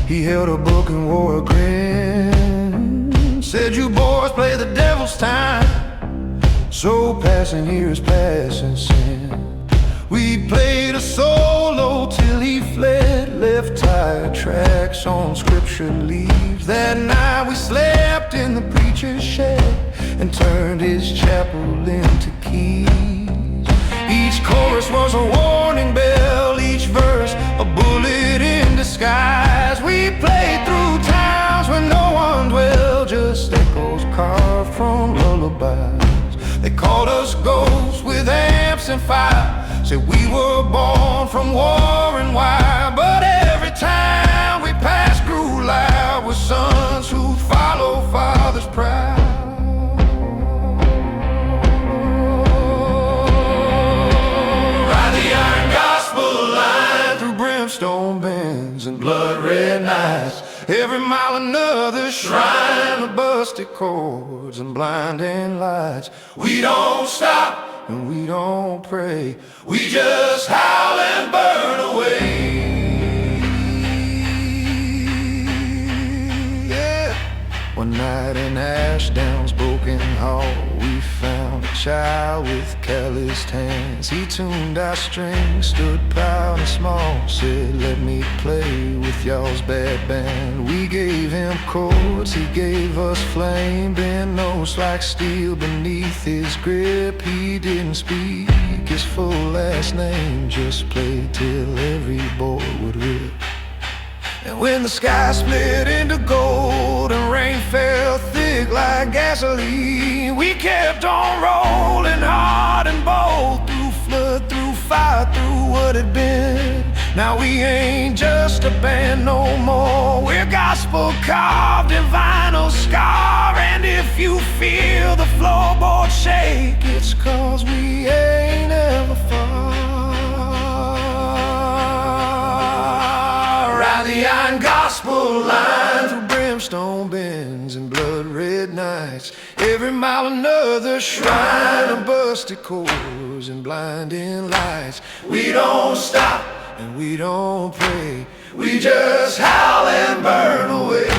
He held a book and wore a grin. Said, you boys play the devil's time, so passing here is passing sin. We played a solo till he fled, left tire tracks on scripture leaves. That night we slept in the preacher's shed and turned his chapel into keys. Each chorus was a warning bell, each verse a bullet in disguise. We played through towns where no one dwelled, just echoes carved from lullabies. They called us ghosts with amps and fire, said we were born from war and wire. But every time we passed grew loud with sons who follow father's pride. Stone bends and blood-red nights. Every mile another shrine of busted chords and blinding lights. We don't stop and we don't pray, we just howl and burn away. Yeah. One night in Ashdown's broken hall, we found a child with calloused hands. He tuned our strings, stood proud and small, said, let me play with y'all's bad band. We gave him chords, he gave us flame, bent notes like steel beneath his grip. He didn't speak his full last name, just played till every boy would rip. And when the sky split into gold and rain fell thick like gasoline, we kept on rolling hard and bold, through flood, through fire, through what had been. Now we ain't just a band no more, we're gospel carved in vinyl scar. And if you feel the floorboard shake, it's 'cause we ain't ever far. The iron gospel line through brimstone bends and blood-red nights. Every mile another shrine of busted chords and blinding lights. We don't stop and we don't pray, we just howl and burn away.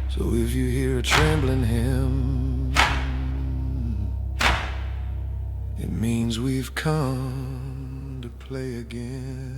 So if you hear a trembling hymn, it means we've come to play again.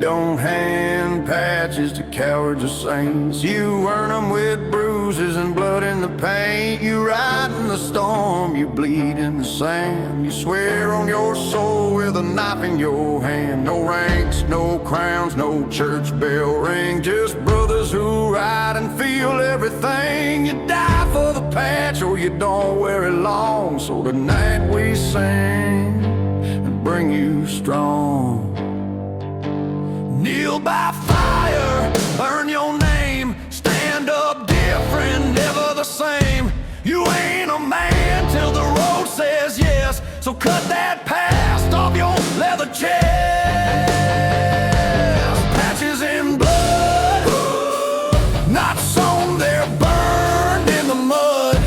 don't hand patches to cowards or saints. You earn them with bruises and blood in the paint. You ride in the storm, you bleed in the sand. You swear on your soul with a knife in your hand. No ranks, no crowns, no church bell ring. Just brothers who ride and feel everything. You die for the patch or you don't wear it long. So tonight we sing and bring you strong. Kneel by fire, earn your name. Stand up different, never the same. You ain't a man till the road says yes. So cut that past off your leather chest. Patches in blood, not sewn, they're burned in the mud.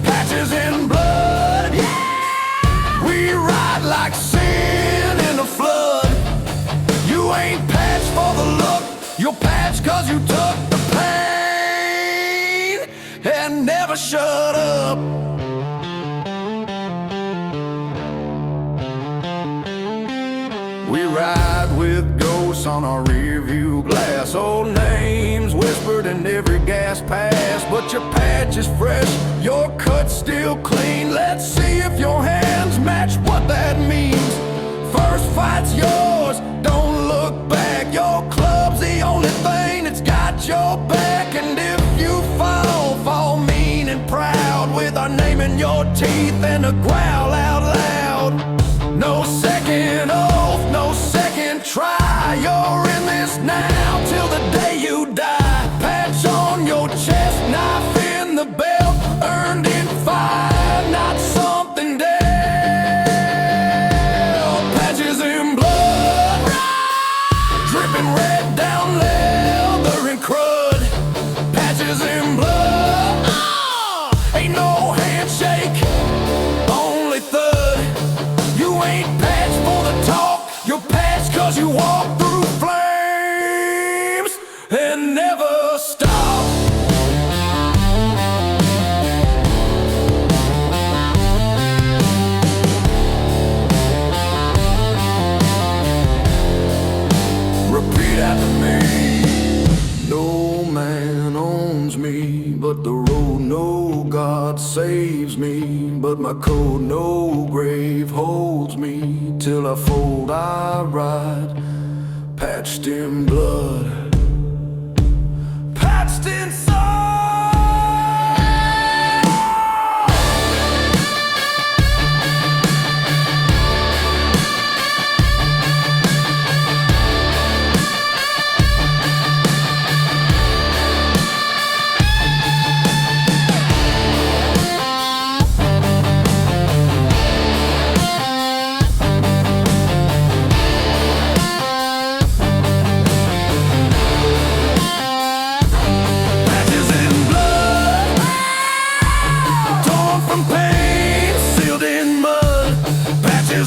Patches in blood, yeah. We ride like sin in a flood. You ain't patched for the look, you're patched cause you took the pain and never shut up. We ride with ghosts on our rearview glass. Old names whispered in every gas pass. But your patch is fresh, your cut's still clean. Let's see if your hands match what that means. First fight's yours, don't look back. Your club's the only thing that's got your back. And if you fall, fall mean and proud, with our name in your teeth and a growl out loud. No second oath, no second try. You're in this now till the day you die. Patch on your chest, knife in the belt, earned in fire, not something dealt. Patches in blood, dripping red down leather and crud. Patches in blood, ain't no handshake, only thud. You ain't patched for the talk, you're patched cause you walk through flames and never stop. Repeat after me. No man owns me but the road, no God saves me but my code, no grave holds me. Till I fold I ride, patched in blood, patched in soul.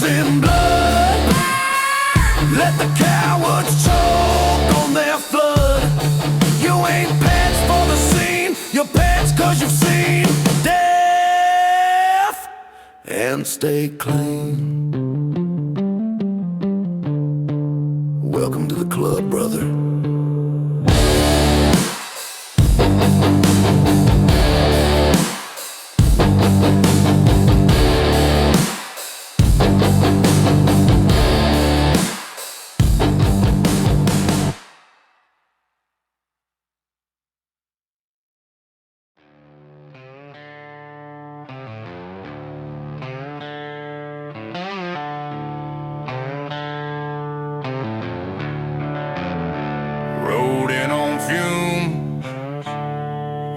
In blood, let the cowards choke on their flood. You ain't patched for the scene, you're patched cause you've seen death and stay clean. Welcome to the club, brother. Rolling on fumes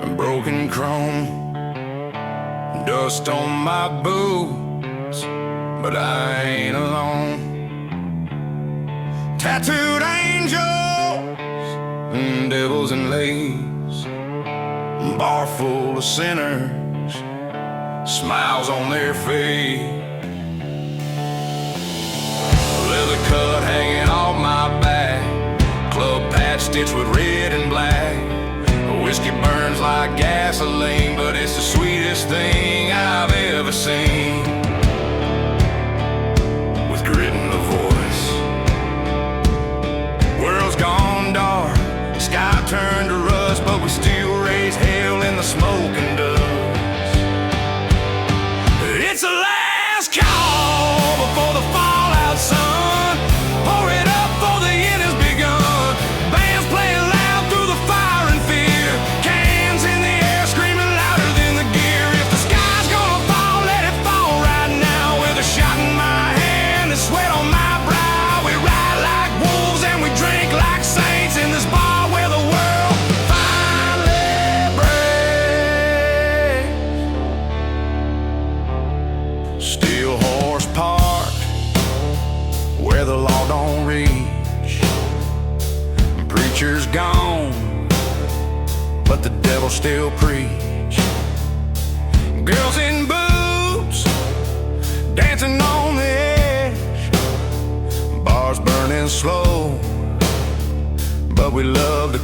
and broken chrome, dust on my boots, but I ain't alone. Tattooed angels and devils in lace, bar full of sinners, smiles on their face. Leather cut hanging off my back, club patch stitched with red and black. Whiskey burns like gasoline, but it's the sweetest thing I've ever seen. With grit in the voice,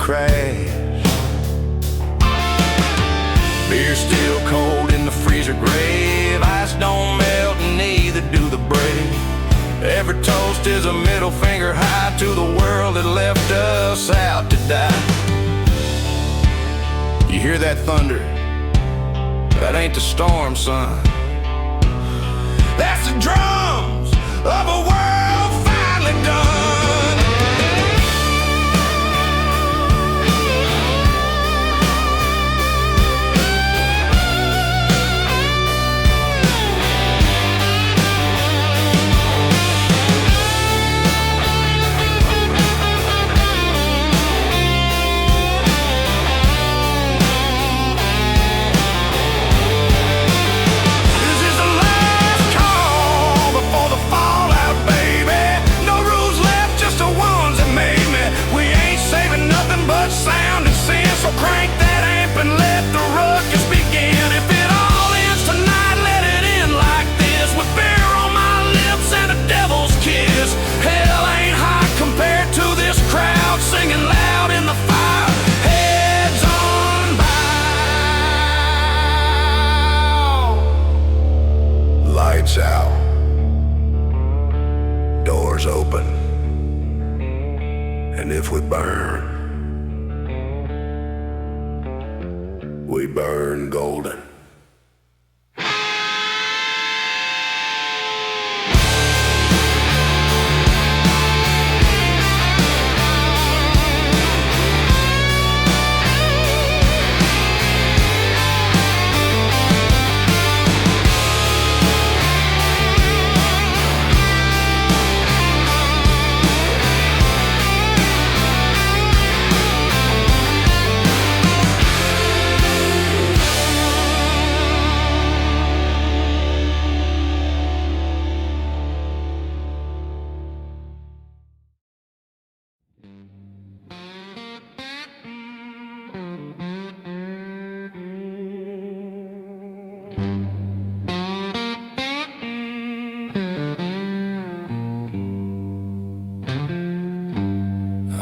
crash. Beer still cold in the freezer grave. Ice don't melt and neither do the brave. Every toast is a middle finger high to the world that left us out to die. You hear that thunder? That ain't the storm, son. That's the drums of a world finally done. So crank that amp and let the ruckus begin. If it all ends tonight, let it end like this, with beer on my lips and a devil's kiss. Hell ain't hot compared to this crowd singing loud in the fire. Heads on bow. Lights out, doors open, and if we burn, we burn golden.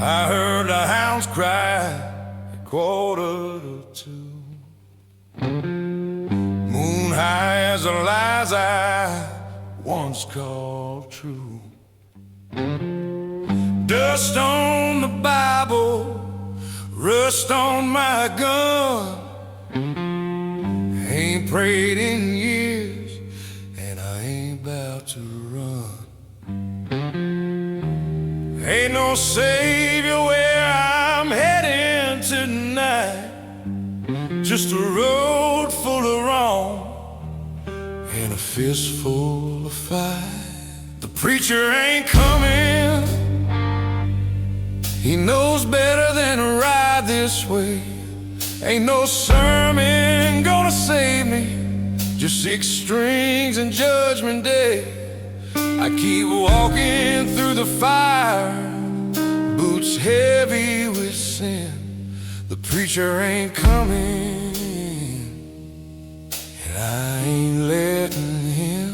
I heard the hounds cry at 1:45. Moon high as the lies I once called true. Dust on the Bible, rust on my gun. Ain't prayed in years, and I ain't about to run. Ain't no savior where I'm heading tonight. Just a road full of wrong and a fistful of fight. The preacher ain't coming. He knows better than to ride this way. Ain't no sermon gonna save me, just 6 strings and Judgment Day. I keep walking through the fire, boots heavy with sin. The preacher ain't coming, and I ain't letting him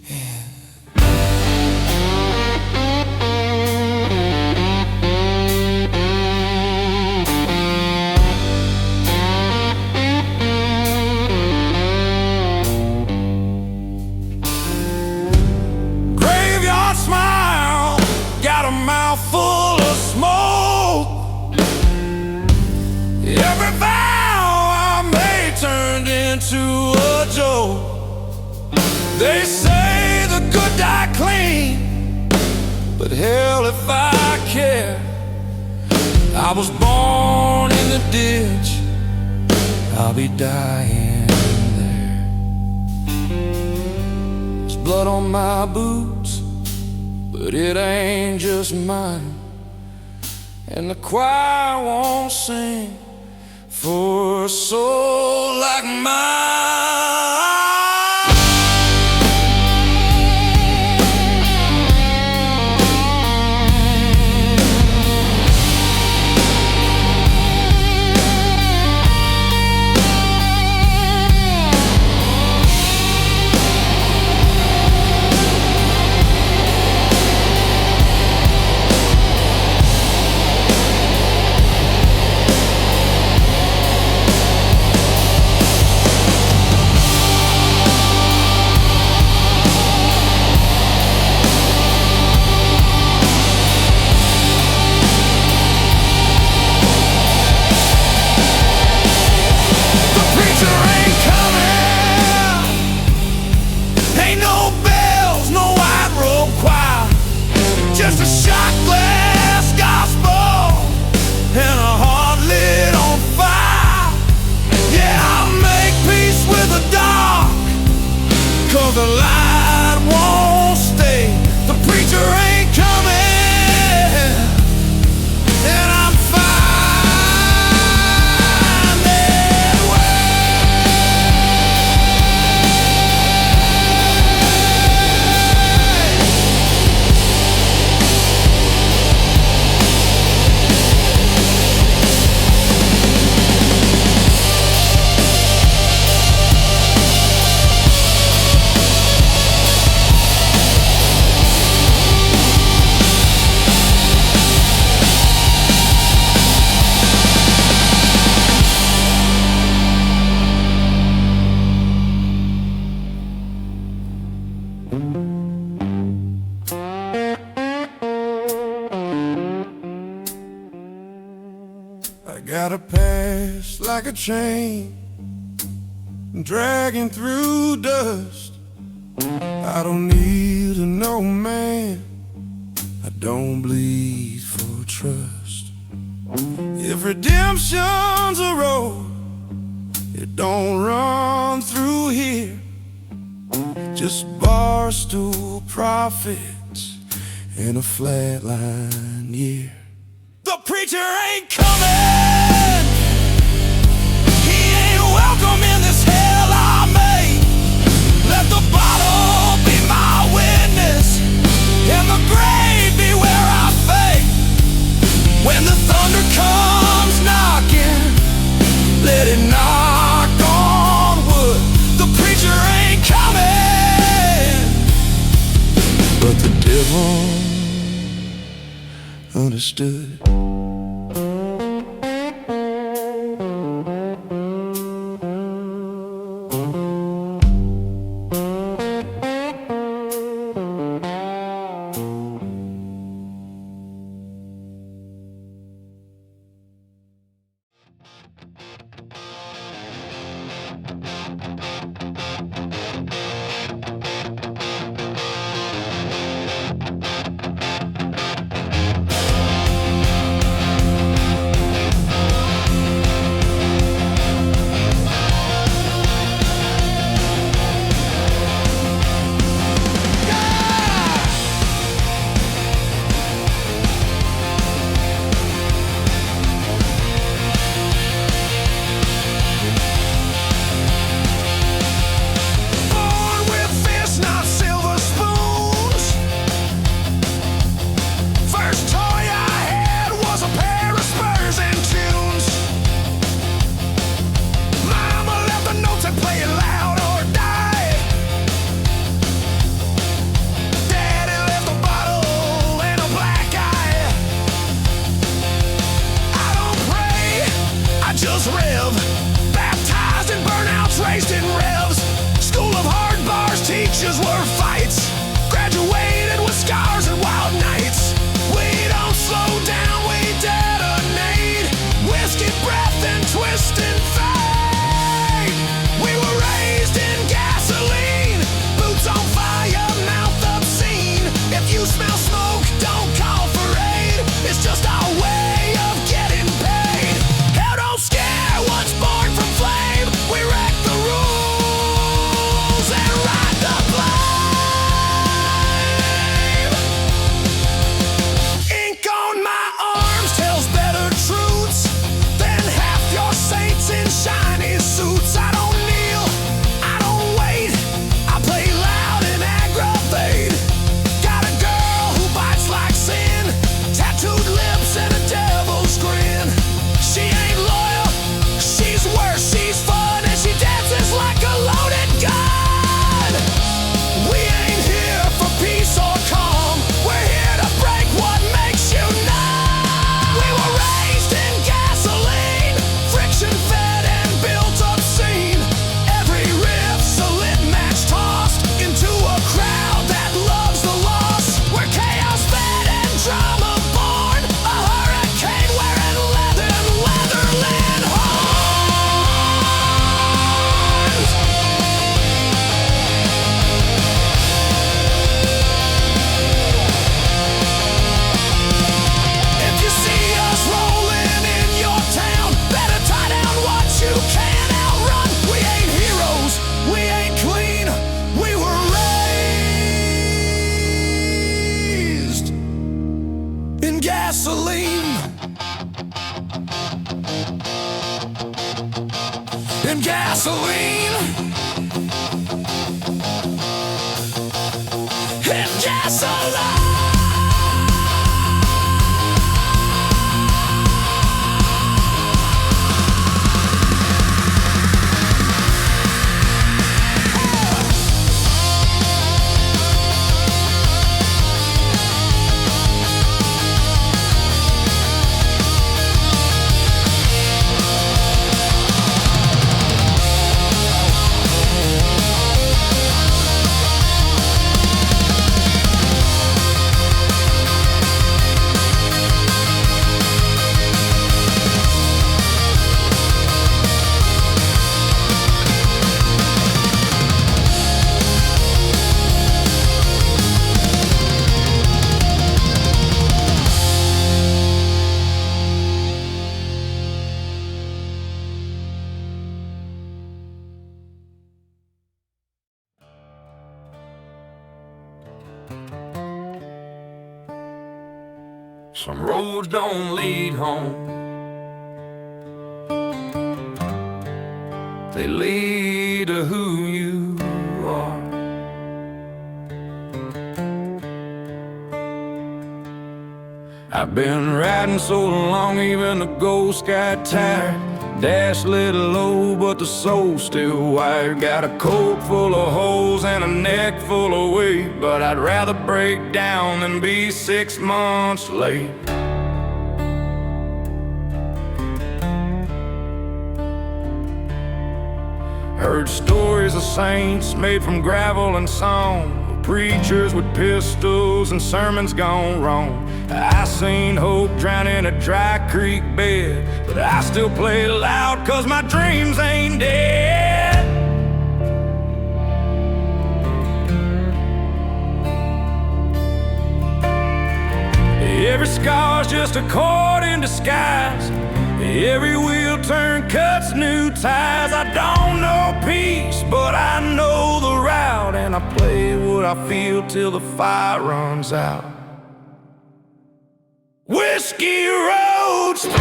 in. Graveyard smile, got a mouthful of smoke. Every vow I made turned into a joke. They say the good die clean, but hell if I care. I was born in the ditch, I'll be dying there. There's blood on my boots, but it ain't just mine. And the choir won't sing for a soul like mine. like a chain dragging through dust. I don't need to know, man. I don't bleed for trust. If redemption's a road, it don't run through here. Just barstool profits and a flatline year. The preacher ain't coming. He ain't welcome in this hell I made. Let the bottle be my witness, and the grave be where I fade. When the thunder comes knocking, let it knock on wood. The preacher ain't coming, but the devil understood. Some roads don't lead home, they lead to who you are. I've been riding so long, even the ghost got tired. Dash a little low, but the soul's still wired. Got a coat full of holes and a neck full of weight, but I'd rather break down than be 6 months late. Heard stories of saints made from gravel and song, preachers with pistols and sermons gone wrong. I seen hope drown in a dry creek bed, but I still play loud 'cause my dreams ain't dead. Every scar's just a cord in disguise. Every wheel turn cuts new ties. I don't know peace, but I know the route, and I play what I feel till the fire runs out. Whiskey Road Spray,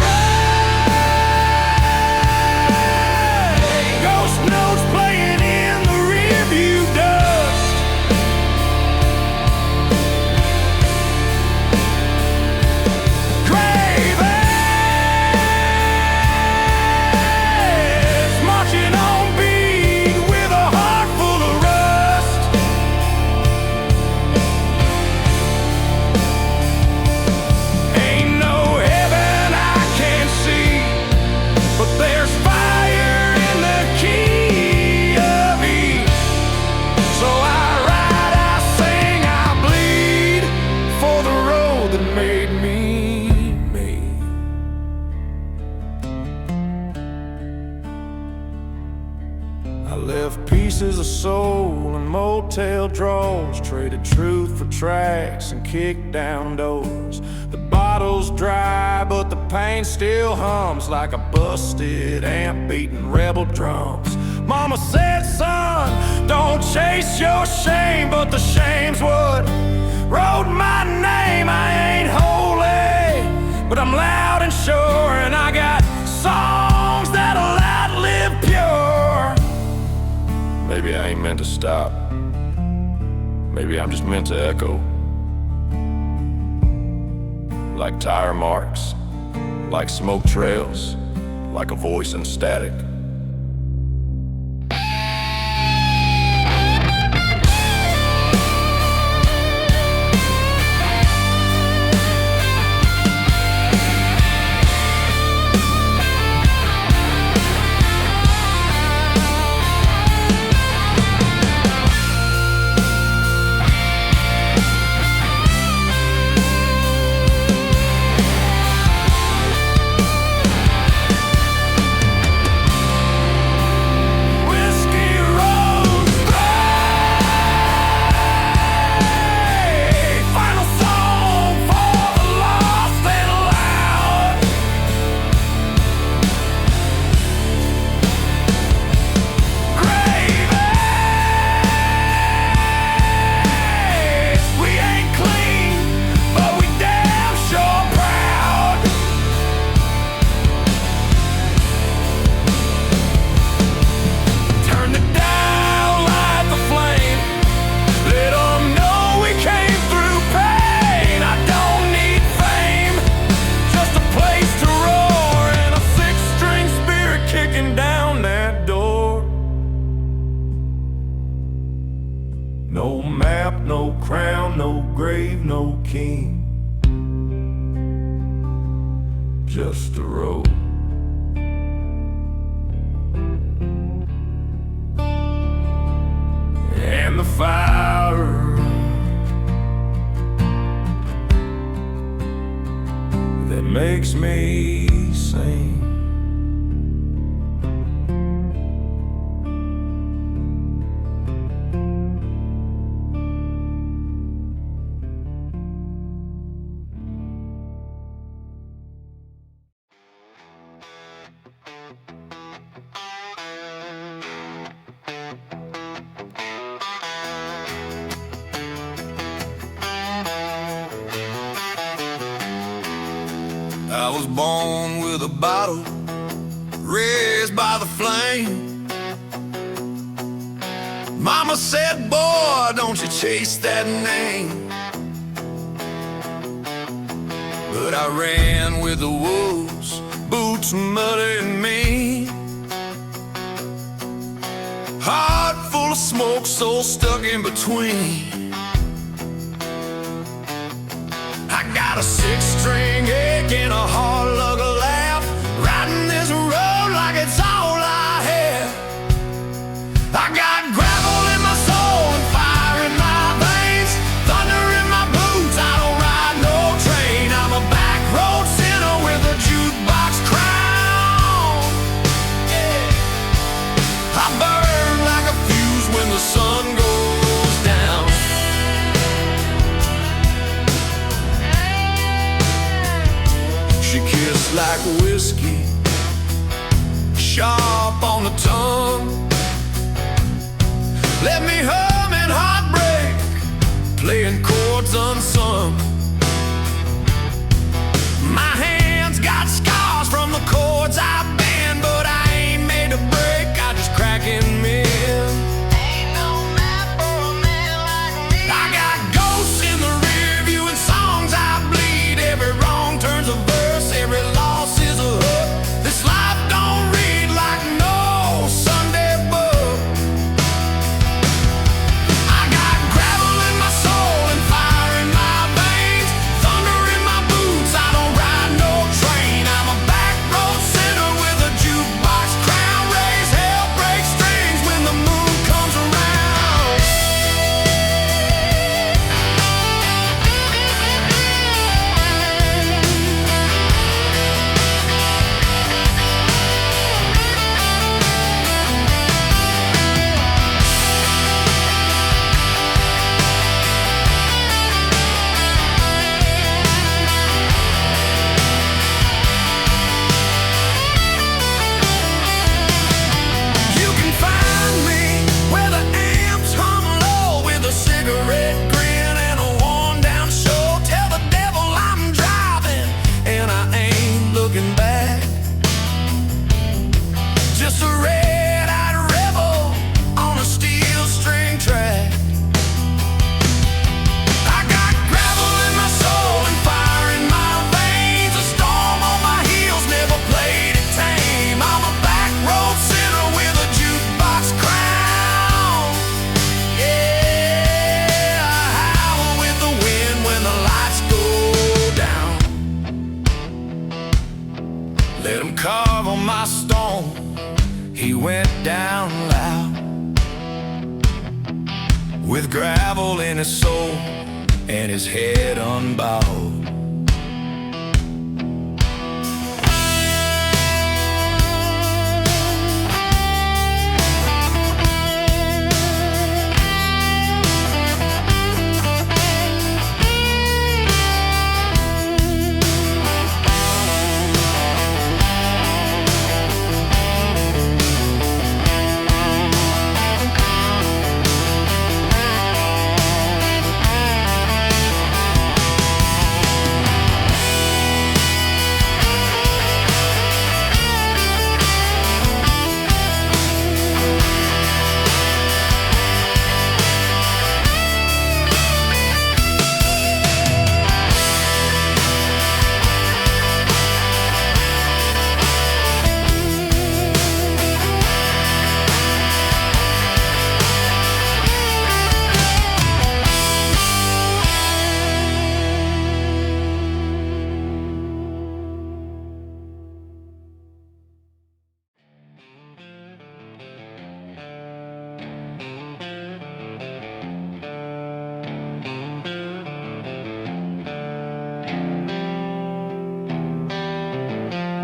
ghost notes playing in the rearview dust. Cravings marching on beat with a heart full of rust. Ain't no heaven I can't see, but there's fire in the key of E. So I ride, I sing, I bleed for the road that made me me. I left pieces of soul in motel drawers, traded truth for tracks and kicked down doors. The bottle's dry, but the pain still hums like a busted amp beating rebel drums. Mama said, son, don't chase your shame, but the shame's what wrote my name. I ain't holy, but I'm loud and sure, and I got songs that'll outlive pure. Maybe I ain't meant to stop. Maybe I'm just meant to echo, like tire marks, like smoke trails, like a voice in static. Whiskey Road Spray, final song for the lost and loud. Cravings, we ain't clean, but we damn sure proud. Turn the dial, light the flame, let 'em know we came through pain. I don't need fame, just a place to roar and a 6-string spirit kicking down that door. No map, no crown, no grave, no king, just a road. And the fire that makes me sing. was born with a bottle, raised by the flame. Mama said, boy, don't you chase that name. But I ran with the wolves, boots muddy and mean. Heart full of smoke, soul stuck in between. I got a six-string ache and a hard lug of laugh, riding this road like it's all I have. I got gravel in my soul and fire in my veins, thunder in my boots, I don't ride no train. I'm a back road sinner with a jukebox crown. Yeah. I burn like a fuse when the sun goes down. She kissed like whiskey, sharp on the tongue. Let me hum in heartbreak, playing chords unsung. My hands got scars from the chords I bend, but I ain't made a break, I just crack in men. Ain't no map for a man like me. I got ghosts in the rear view and songs I bleed. Every wrong turn's a verse, every loss is a hook. This life don't read like no Sunday book. I got gravel in my soul and fire in my veins, thunder in my boots, I don't ride no train. I'm a back road sinner with a jukebox crown, raise hell, break strings when the moon comes around. You can find me where the amps hum low, with a cigarette grin and a worn down show. Tell the devil I'm driving and I ain't looking back. Just a red-eyed rebel on a steel string track. I got gravel in my soul and fire in my veins, a storm on my heels, never played it tame. I'm a back road sinner with a jukebox crown. Yeah, I howl with the wind when the lights go down. Let him carve on my stone, he went down loud, with gravel in his soul and his head unbowed.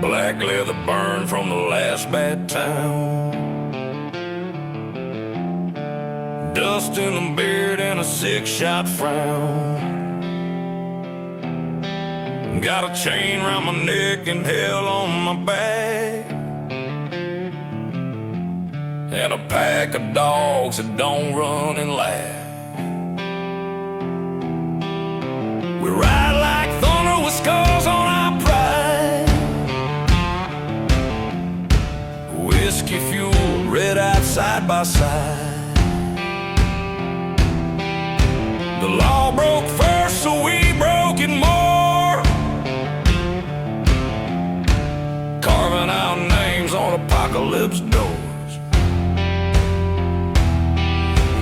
Black leather burn from the last bad town, dust in the beard and a six-shot frown. Got a chain round my neck and hell on my back, and a pack of dogs that don't run and laugh. We ride like thunder with scars on our pride, side by side. The law broke first, so we broke it more, carving out names on apocalypse doors.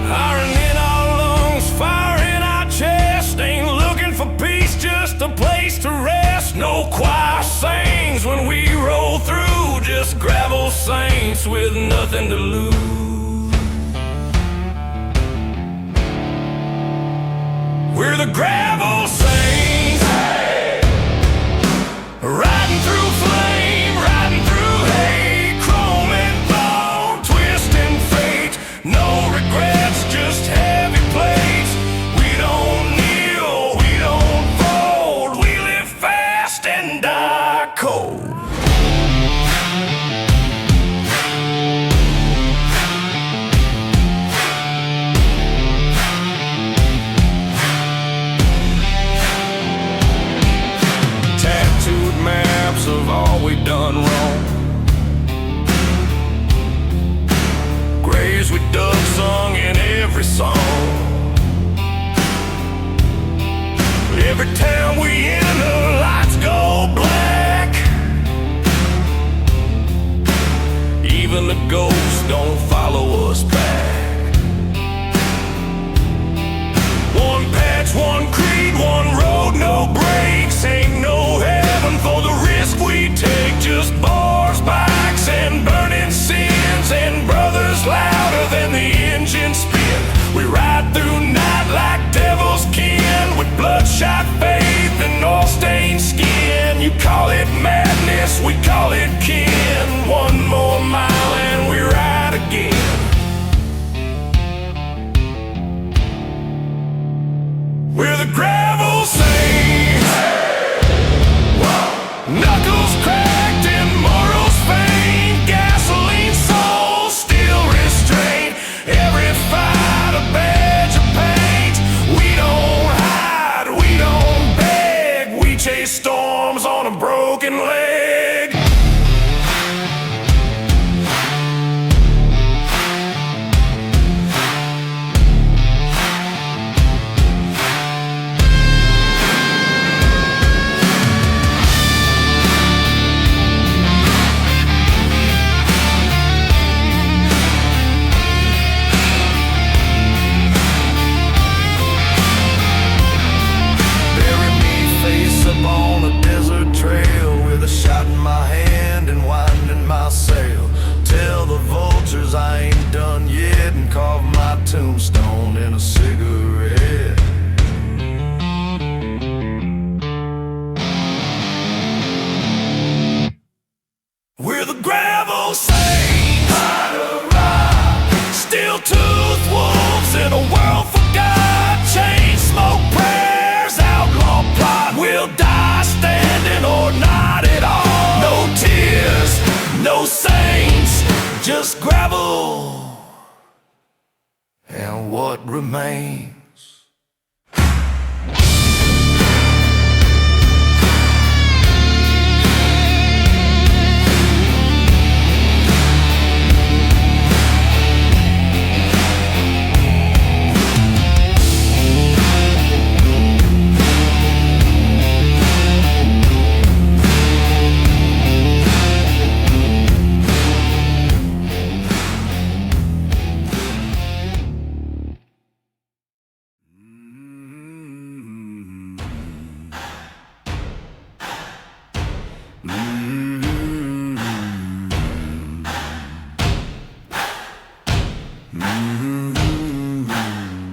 Iron in our lungs, fire in our chest, ain't looking for peace, just a place to rest. No choir sings when we roll through, just gravel saints with nothing to lose. We're the gravel saints, hey, riding through flame, riding through hate, chrome and bone, twisting fate. No regrets, just heavy plates. We don't kneel, we don't fold, we live fast and die cold. Tattooed maps of all we done wrong, graves we dug sung in every song. Every time we enter, lights go black. Even the ghosts don't follow us back. One patch, one creed, one road, no brakes. Ain't no heaven for the risk we take. Just bars, bikes, and burning sins, and brothers louder than the engine spin. We ride through night like devil's kin, with bloodshot faith and oil-stained skin. You call it madness, we call it kin. One more mile and we ride again. We're the gravel saints, knuckles cracked and morals faint, gasoline souls still restrained. Every fight a badge of paint. We don't hide, we don't beg, we chase storms on a broken leg. Bury me face up on a desert trail, with a shot in my hand and winding my sail. Tell the vultures I ain't done yet, and carve my tombstone in a cigarette. We're the gravel saints, steel tooth wolves in a world forgot. Chain smoke prayers, outlaw plot. We'll die standing or not at all. No tears, no saints, just gravel and what remains.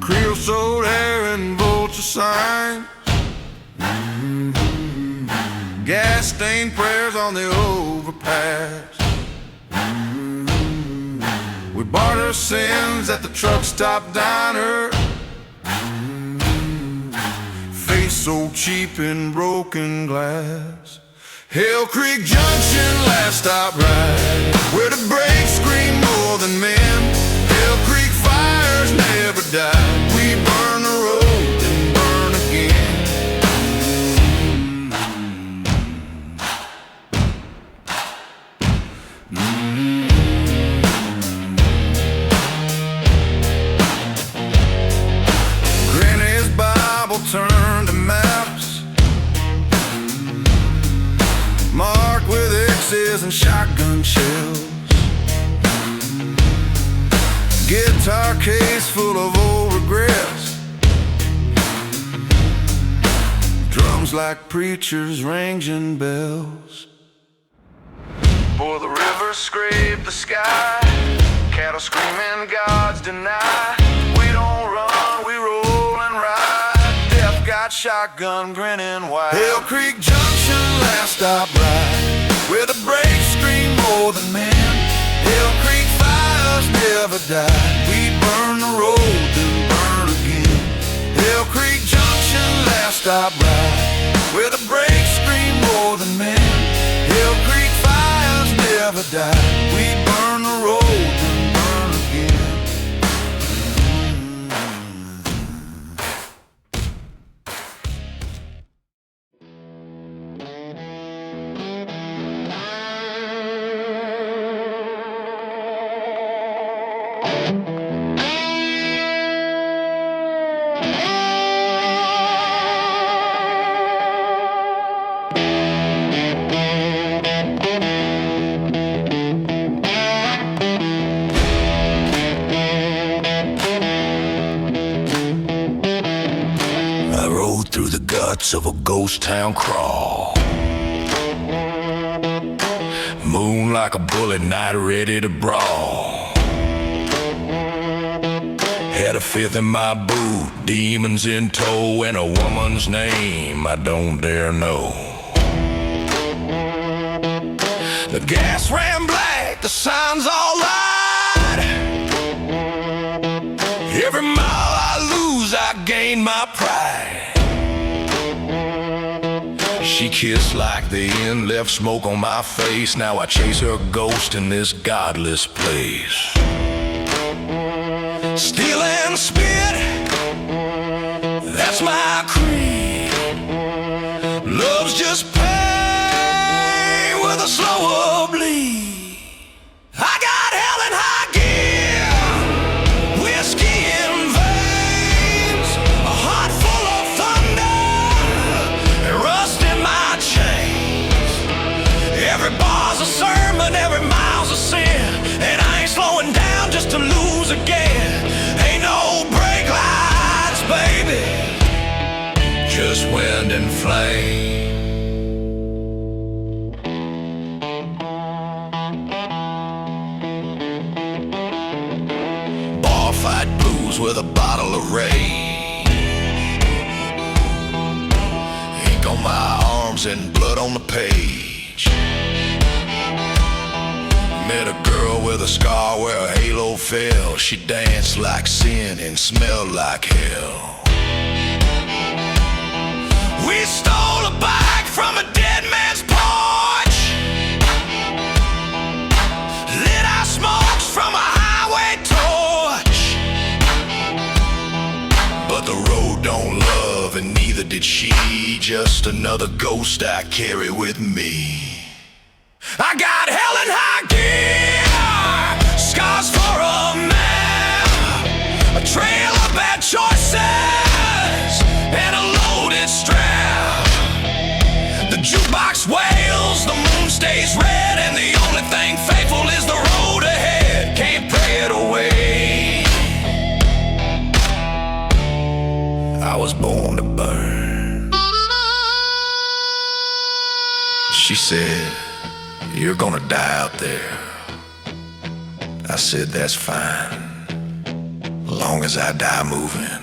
Creosote hair and vulture signs, gas stained prayers on the overpass. We barter sins at the truck stop diner, face so cheap in broken glass. Hell Creek Junction, last stop ride, where the brakes scream more than men. Hell Creek fires never die. We burn the road and burn again. and chills. Guitar case full of old regrets. Drums like preachers ringing bells. For the river scrape the sky, cattle screaming God's deny. We don't run, we roll and ride. Death got shotgun grinning wide. Hell Creek Junction, last stop ride, where the brakes scream more than men. Hell Creek fires never die. We burn the road, then burn again. Hell Creek Junction, last stop ride, where the brakes scream more than men. Hell Creek fires never die. We burn the road, then burn again. I rode through the guts of a ghost town crawl. Moon like a bullet, night ready to brawl. Had a fifth in my boot, demons in tow, and a woman's name I don't dare know. The gas ran black, the signs all lied. Every mile I lose, I gain my pride. She kissed like the end, left smoke on my face. Now I chase her ghost in this godless place. Steel and spit, that's my creed. Love's just pain with a slower bleed. I got hell in high gear, whiskey in veins, a heart full of thunder, and rust in my chains. Every bar's a sermon, every mile's a sin, and I ain't slowing down just to lose again. Ain't no brake lights, baby, just wind and flame. Bar fight blues with a bottle of Ray. Ink on my arms and blood on the page. Met a girl with a scar where a halo fell. She danced like sin and smelled like hell. We stole a bike from a dead man's porch, lit our smokes from a highway torch. But the road don't love, and neither did she. Just another ghost I carry with me. I got hell in high gear, scars for a man, a trail of bad choices, and a loaded strap. The jukebox wails, the moon stays red, and the only thing faithful is the road ahead. Can't pray it away. I was born to burn. She said, "You're gonna die out there." I said, "That's fine, as long as I die moving."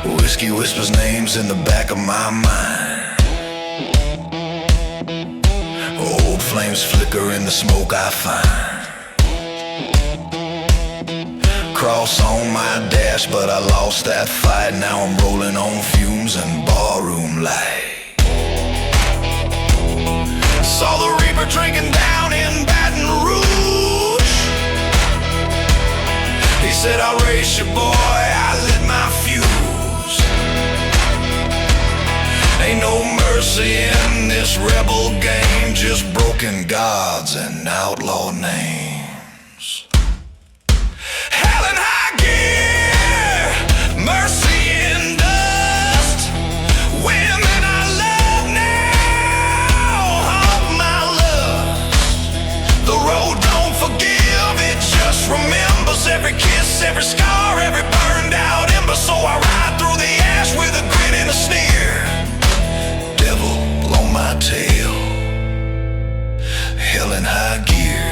Whiskey whispers names in the back of my mind. Old flames flicker in the smoke I find. Cross on my dash, but I lost that fight. Now I'm rolling on fumes and barroom light. Saw the Reaper drinking down in Baton Rouge. He said, I'll race you, boy, I lit my fuse. Ain't no mercy in this rebel game, just broken gods and outlaw names. Hell in high gear, mercy in dust. Women I love now, haunt my lust. The road don't forgive, it just remembers every kiss, every scar, every burned out ember. So I ride through the ash with a grin and a sneer. Devil on my tail, hell in high gear.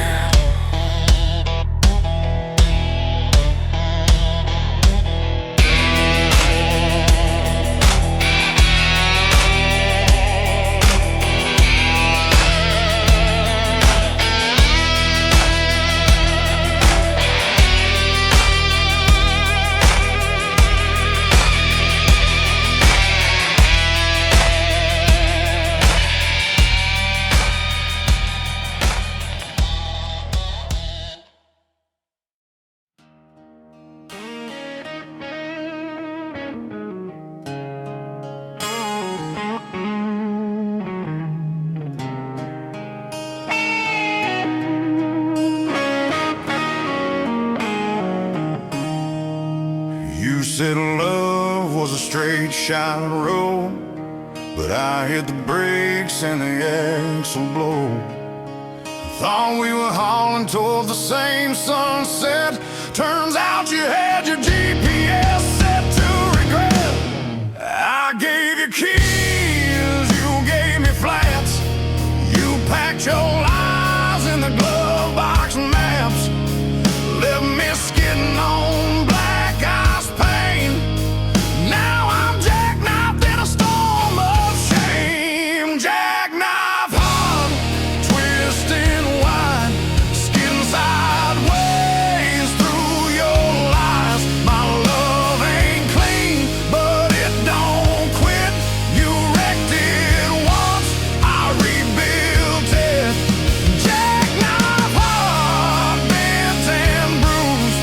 You said love was a straight shot road, but I hit the brakes and the axle blow. Thought we were hauling toward the same sunset. Turns out you had your GPS set to regret. I gave you keys, you gave me flats. You packed your lies in the glove box maps. Left me skidding on black ice pain. Now I'm jackknifed in a storm of shame. Jackknife hard, twisting wide, skidding sideways through your lies. My love ain't clean, but it don't quit. You wrecked it once, I rebuilt it. Jackknife hard, bent and bruised,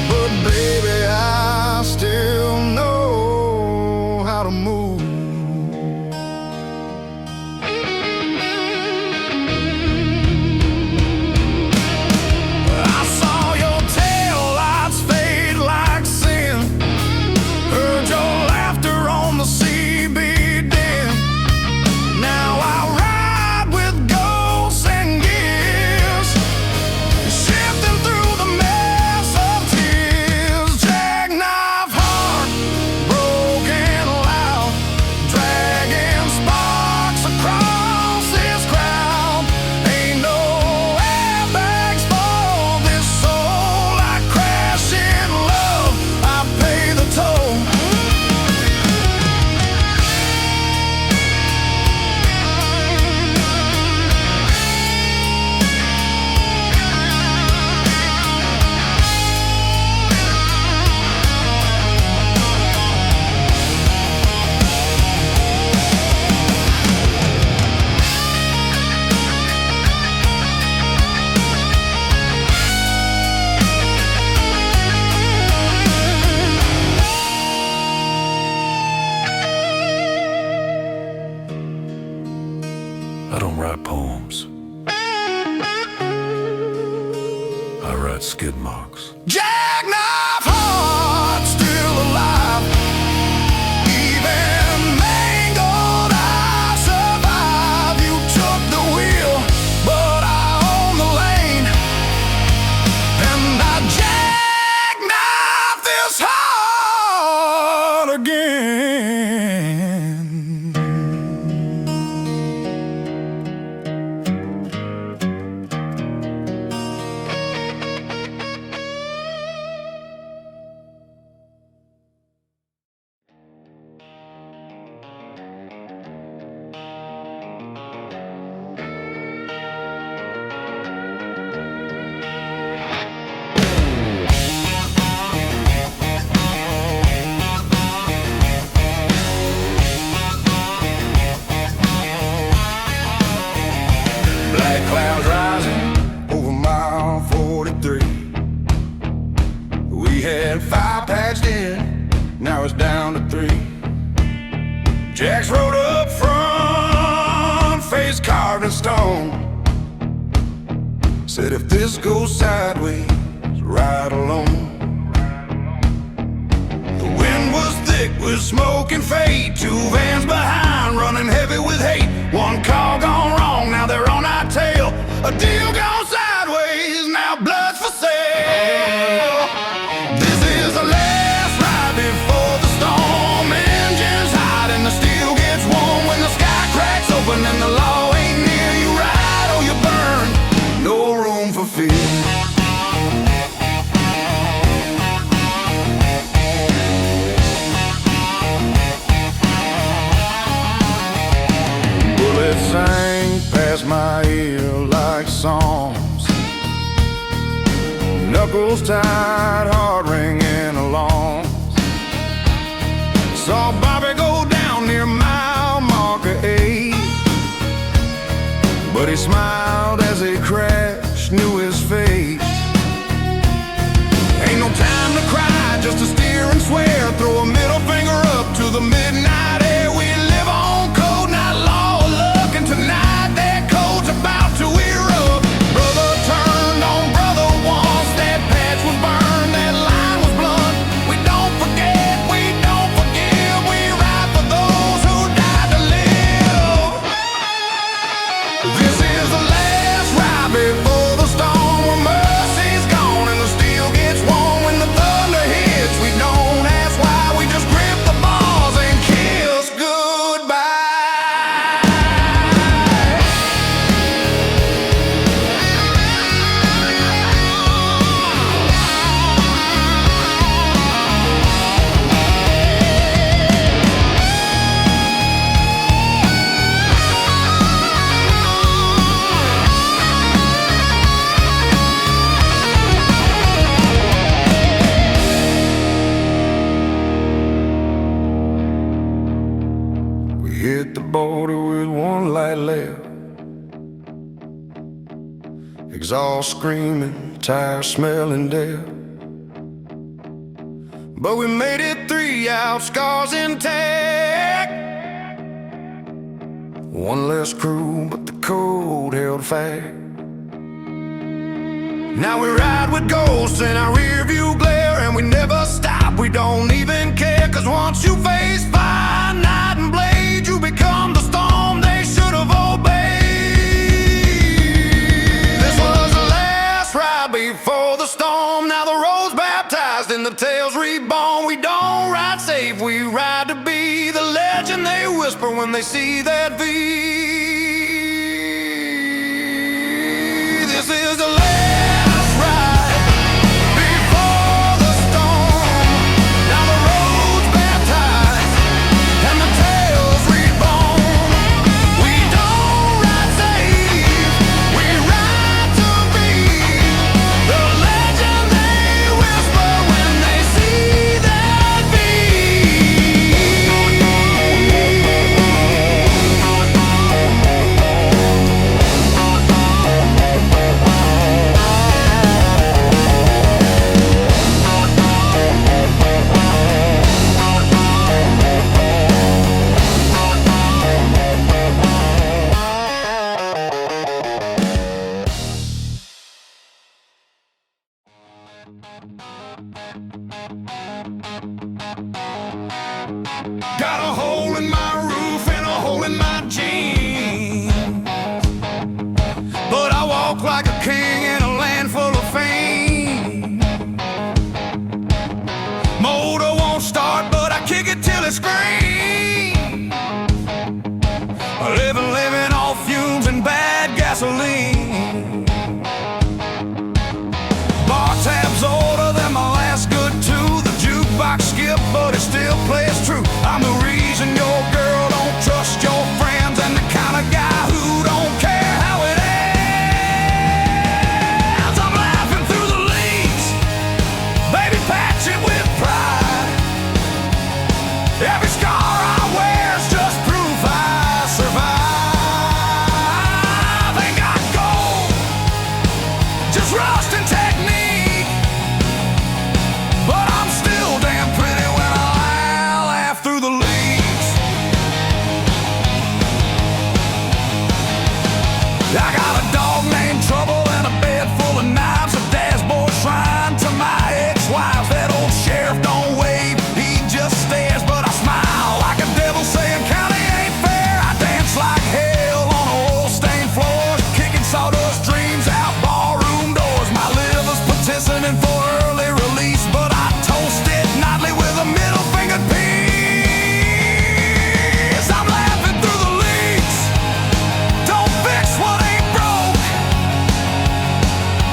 but baby, I still know how to move. I saw your tail lights fade like sin. Heard your laughter on the CB den. Now I ride with ghosts and gears, shifting through the mess of tears. Jackknife heart, broken loud, dragging sparks across this crowd. Ain't no airbags for this soul. I crash in love, I pay the toll. I don't write poems. I write skid marks. Jackknife heart, still alive. Even mangled, I survive. You took the wheel, but I own the lane. And I jackknife this heart again. number 3. Jack's rode up front, face carved in stone. Said if this goes sideways, ride alone. The wind was thick with smoke and fate. 2 vans behind, running heavy with hate. 1 call gone wrong, now they're on our tail. A deal gone sideways, now blood's for sale. This is the last ride before the storm. Engines hot and the steel gets warm. When the sky cracks open and the law ain't near, you ride or you burn, no room for fear. Bullets sang past my ear like songs. Knuckles tied, heart ringing along. Saw Bobby go down near mile marker 8, but he smiled as he crashed, knew his fate. Ain't no time to cry, just to steer and swear. Throw a middle finger up to the midnight air. We live on code, not law or luck, and tonight that code's about to erupt. Brother turned on brother once, that patch was burned, that line was blunt. We don't forget, we don't forgive, we ride for those who died to live. This is the last ride before the storm, where mercy's gone and the steel gets warm. When the thunder hits, we don't ask why, we just grip the bars and kiss goodbye. We hit the border with 1 light left. Exhaust screaming, tires smelling death. But we made it 3 out, scars intact. 1 less crew, but the code held fast. Now we ride with ghosts in our rear view glare, and we never stop, we don't even care. Cause once you face fire, night and blade, you become the storm they should have obeyed. This was the last ride before the storm. Now the road's baptized and the tales reborn. We don't ride safe, we ride to be the legend they whisper when they see that V. This is the last ride before the storm. Now the road's baptized and the tales reborn. We don't ride safe, we ride to be the legend they whisper when they see that V. Got a hole in my roof and a hole in my jeans, but I walk like a king in a land full of fame. Motor won't start, but I kick it till it screams. Living off fumes and bad gasoline. Bar tabs older than my last good tooth. The jukebox skip, but it still plays true. I'm the reason your girl don't trust your friends, and the kind of guy who don't care how it ends. I'm laughing through the leaves, baby, patch it with pride. Every scar I wear's just proof I survive. Ain't got gold, just rust and technique, but I'm still damn pretty when I laugh laugh through the leaves. I got a dog named Trouble and a bed full of knives, a dashboard shrine to my ex-wives. That old sheriff don't wave, he just stares, but I smile like a devil saying county ain't fair. I dance like hell on oil-stained floors, kicking sawdust dreams out barroom doors. My liver's petitioning for early release, but I toast it nightly with a middle fingered piece. I'm laughing through the leaks, don't fix what ain't broke.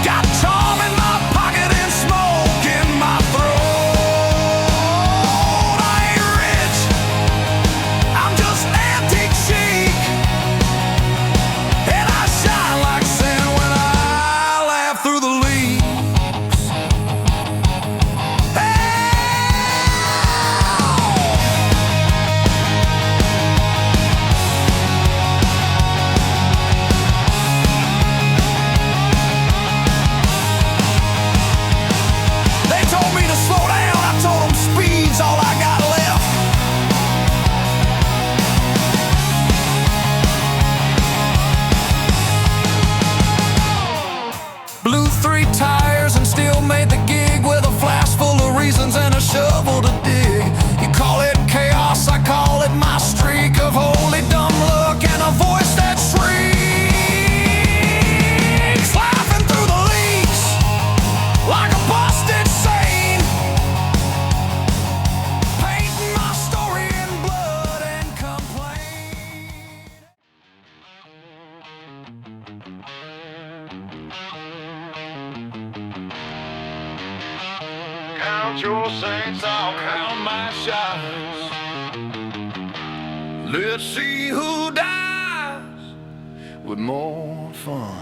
Got charm in my pocket and smoke in my throat. I ain't rich, I'm just antique chic, and I shine like sin when I laugh through the leaves. They told me to slow down, I told them speed's all I got left. Blew 3 tires and still made the gig with a flask full of reasons and a shovel to dig. You call it chaos, I call it my streak of holy dumb luck and a voice that shrieks. Laughing through the leaks like a busted saint, painting my story in blood and complaint. Count your saints, I'll count my shots. Let's see who dies with more fun.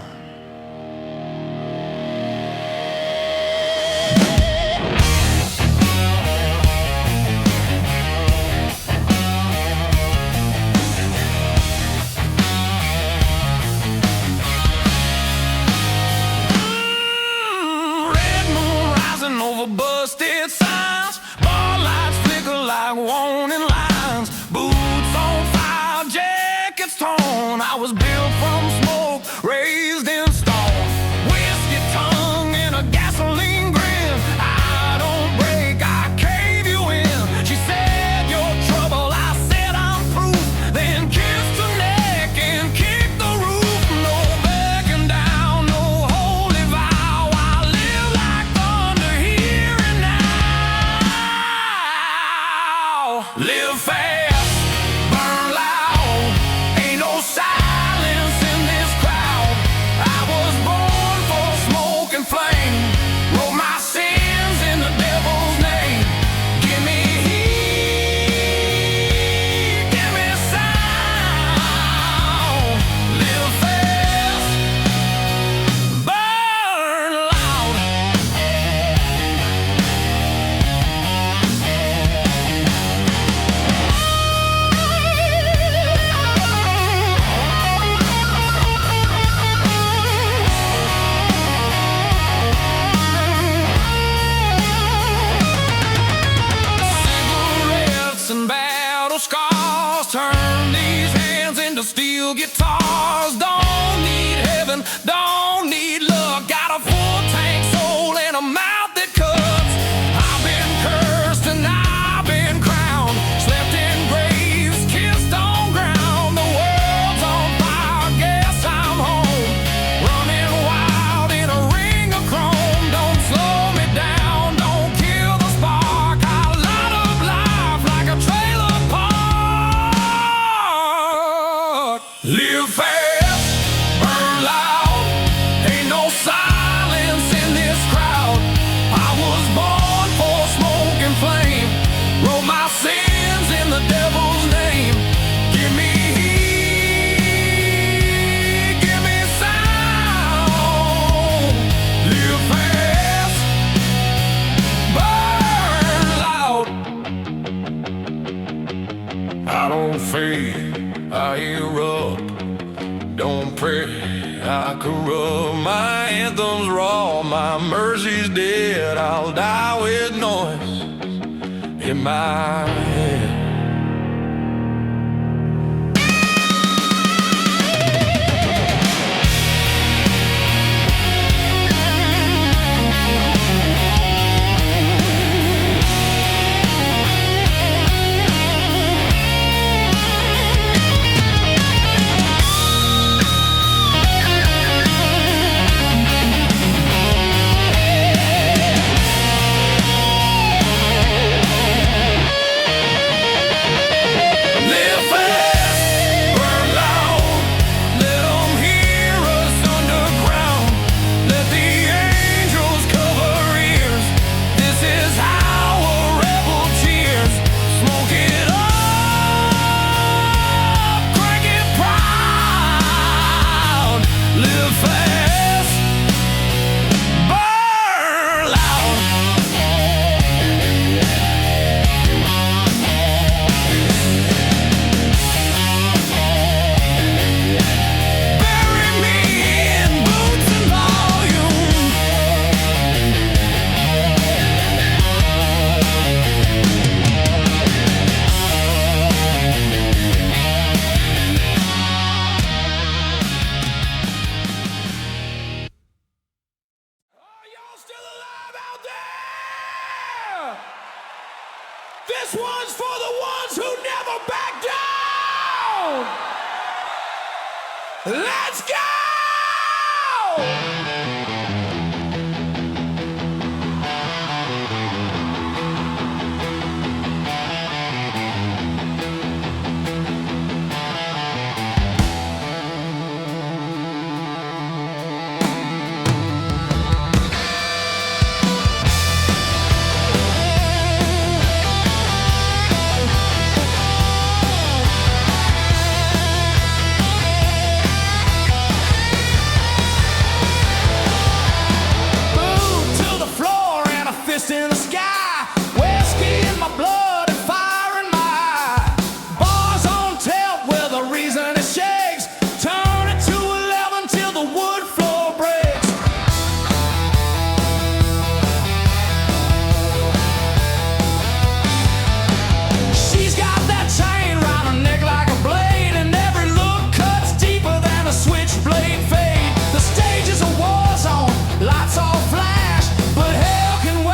Red moon rising over busted signs, bar lights flicker like warning lines, boots on fire, jackets torn. I was built from smoke, raised in stone, whiskey tongue and a gasoline grin. I don't break, I cave you in. She said you're trouble, I said I'm proof, then kissed her neck and kicked the roof. No backing down, no holy vow, I live like thunder here and now. Live fast, burn loud, ain't no silence in this crowd. I was born for smoke and flame, wrote my sins in the devil's name. Give me heat, give me sound. Live fast, burn loud. Cigarettes and battle scars turn these hands into steel guitars. Don't need heaven, don't need luck. Got a full tank soul and a mouth that cuts. I've been cursed and I've been crowned, slept in graves, kissed on ground. The world's on fire, guess I'm home, running wild in a ring of chrome. Don't slow me down, don't kill the spark. I light up life like a trailer park. Live fast, burn loud, ain't no silence in this crowd. I was born for smoke and flame, wrote my sins in the devil's name. Give me heat, give me sound. Live fast, burn loud. I don't fade, I erupt. Don't pray, I corrupt. My anthem's raw, my mercy's dead. I'll die with noise in my head. Let's go! In the sky, whiskey in my blood and fire in my eye. Bars on tilt with a reason it shakes. Turn it to 11 till the wood floor breaks. She's got that chain round her neck like a blade, and every look cuts deeper than a switchblade fade. The stage is a war zone, lights all flash, but hell can wait.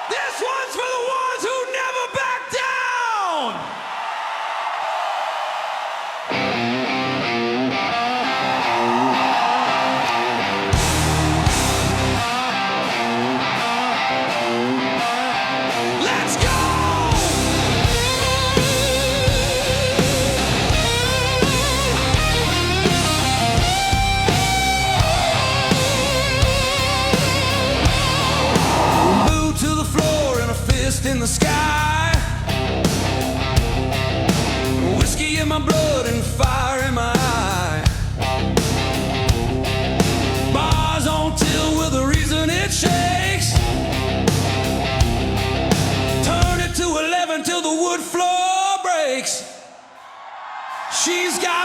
This one's for the ones who never back down!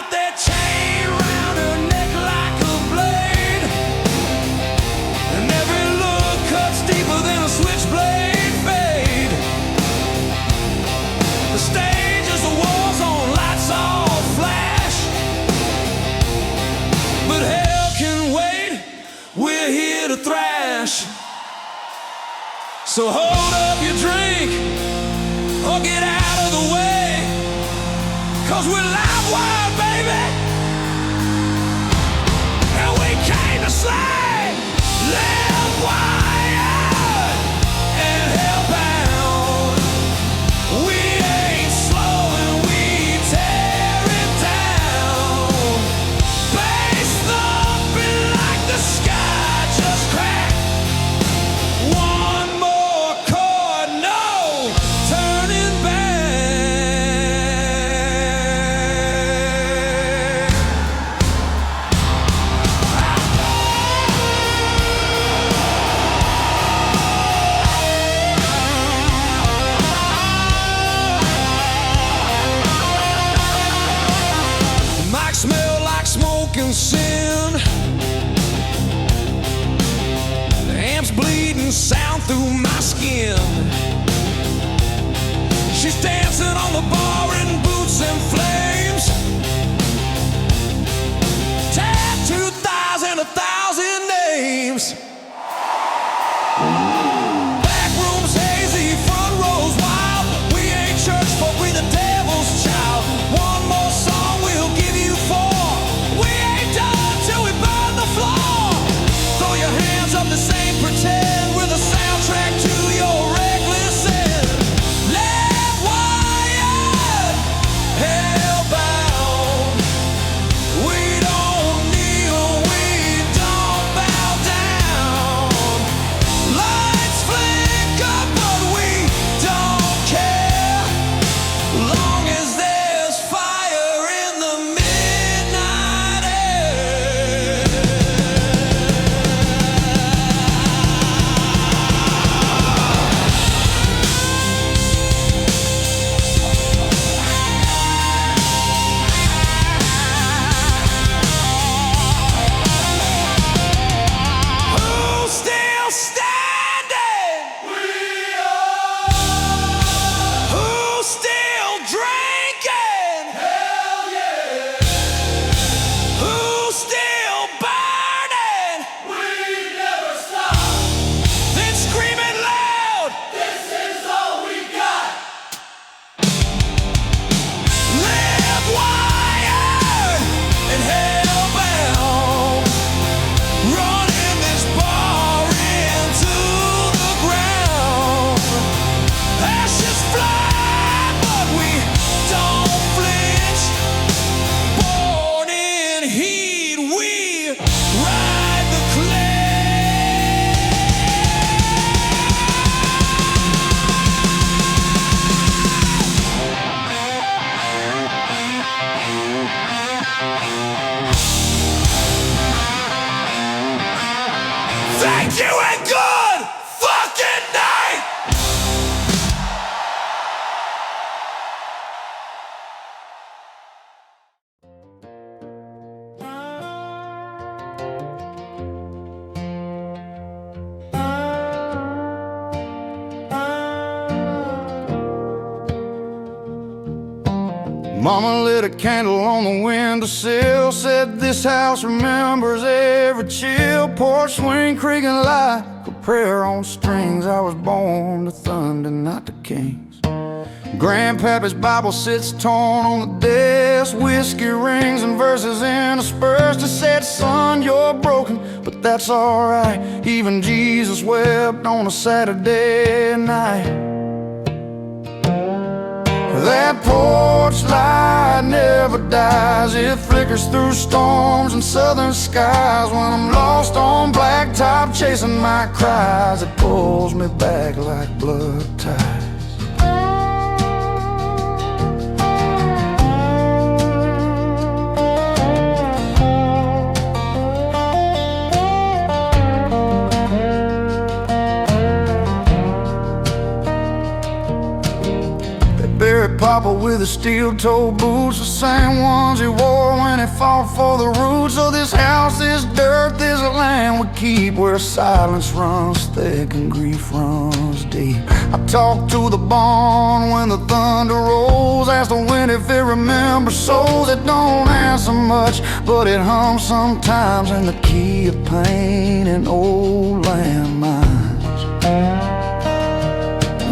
got that chain round her neck like a blade, and every look cuts deeper than a switchblade fade. The stage is a war zone, lights all flash, but hell can wait, we're here to thrash. So hold up your drink or get out of the way, 'cause we're live wire, baby, and we came to slay. Live wire and hellbound. We ain't slow and we tear it down. Bass thumping like the sky just cracked. One more chord, no turning back. Might smell like smoke and sin. The amp's bleeding sound through my skin. She's dancing on the bar in boots and flames. Tattooed thighs and 1,000 names. Back rooms hazy, front rows wild. We ain't church folk, we the devil's child. One more song we'll give you four. We ain't done till we burn the floor. Throw your hands up the same, pretend we're the soundtrack to your reckless end. Live wired, hellbound. We don't kneel, we don't bow down. Lights flicker, but we don't care, long as there's fire in the midnight air. Who's still standing? We are. Who's still drinking? Hell yeah. Who's still burning? We never stop. Then scream it loud. This is all we got. Live wired and hellbound. Running this bar into the ground. Ashes fly, but we don't flinch. Born in heat, we ride the clay. Thank you and good fucking night. Mama lit a candle on the windowsill, said this house remembers every chill. Porch swing creaking like a prayer on strings. I was born to thunder, not to kings. Grandpappy's Bible sits torn on the desk. Whiskey rings and verses interspersed. It said, son, you're broken, but that's alright. Even Jesus wept on a Saturday night. That porch light never dies. It flickers through storms and southern skies. When I'm lost on blacktop chasing my cries, it pulls me back like blood ties. papa with the steel-toed boots, the same ones he wore when he fought for the roots of this house, this dirt, this land we keep, where silence runs thick and grief runs deep. I talk to the barn when the thunder rolls, ask the wind if it remembers souls. It don't answer much, but it hums sometimes in the key of pain and old landmines.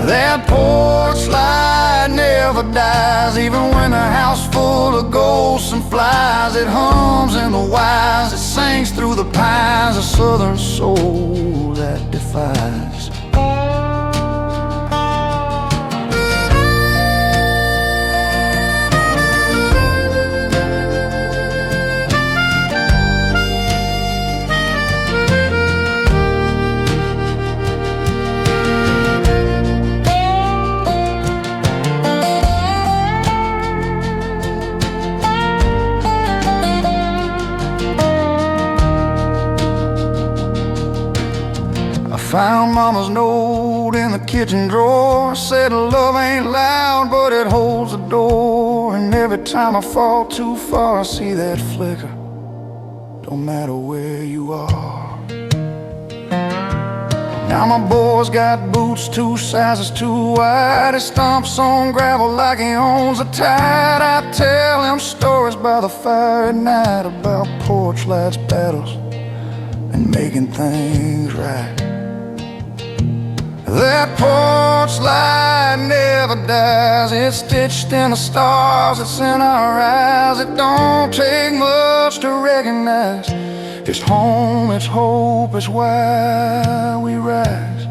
That porch light never dies, even when the house full of ghosts and flies. It hums in the wise, it sings through the pines, a southern soul that defies. Found mama's note in the kitchen drawer, said love ain't loud but it holds the door. And every time I fall too far I see that flicker, don't matter where you are. Now my boy's got boots 2 sizes too wide, he stomps on gravel like he owns the tide. I tell him stories by the fire at night about porch lights, battles, and making things right. That porch light never dies, it's stitched in the stars, it's in our eyes. It don't take much to recognize it's home, it's hope, it's why we rise.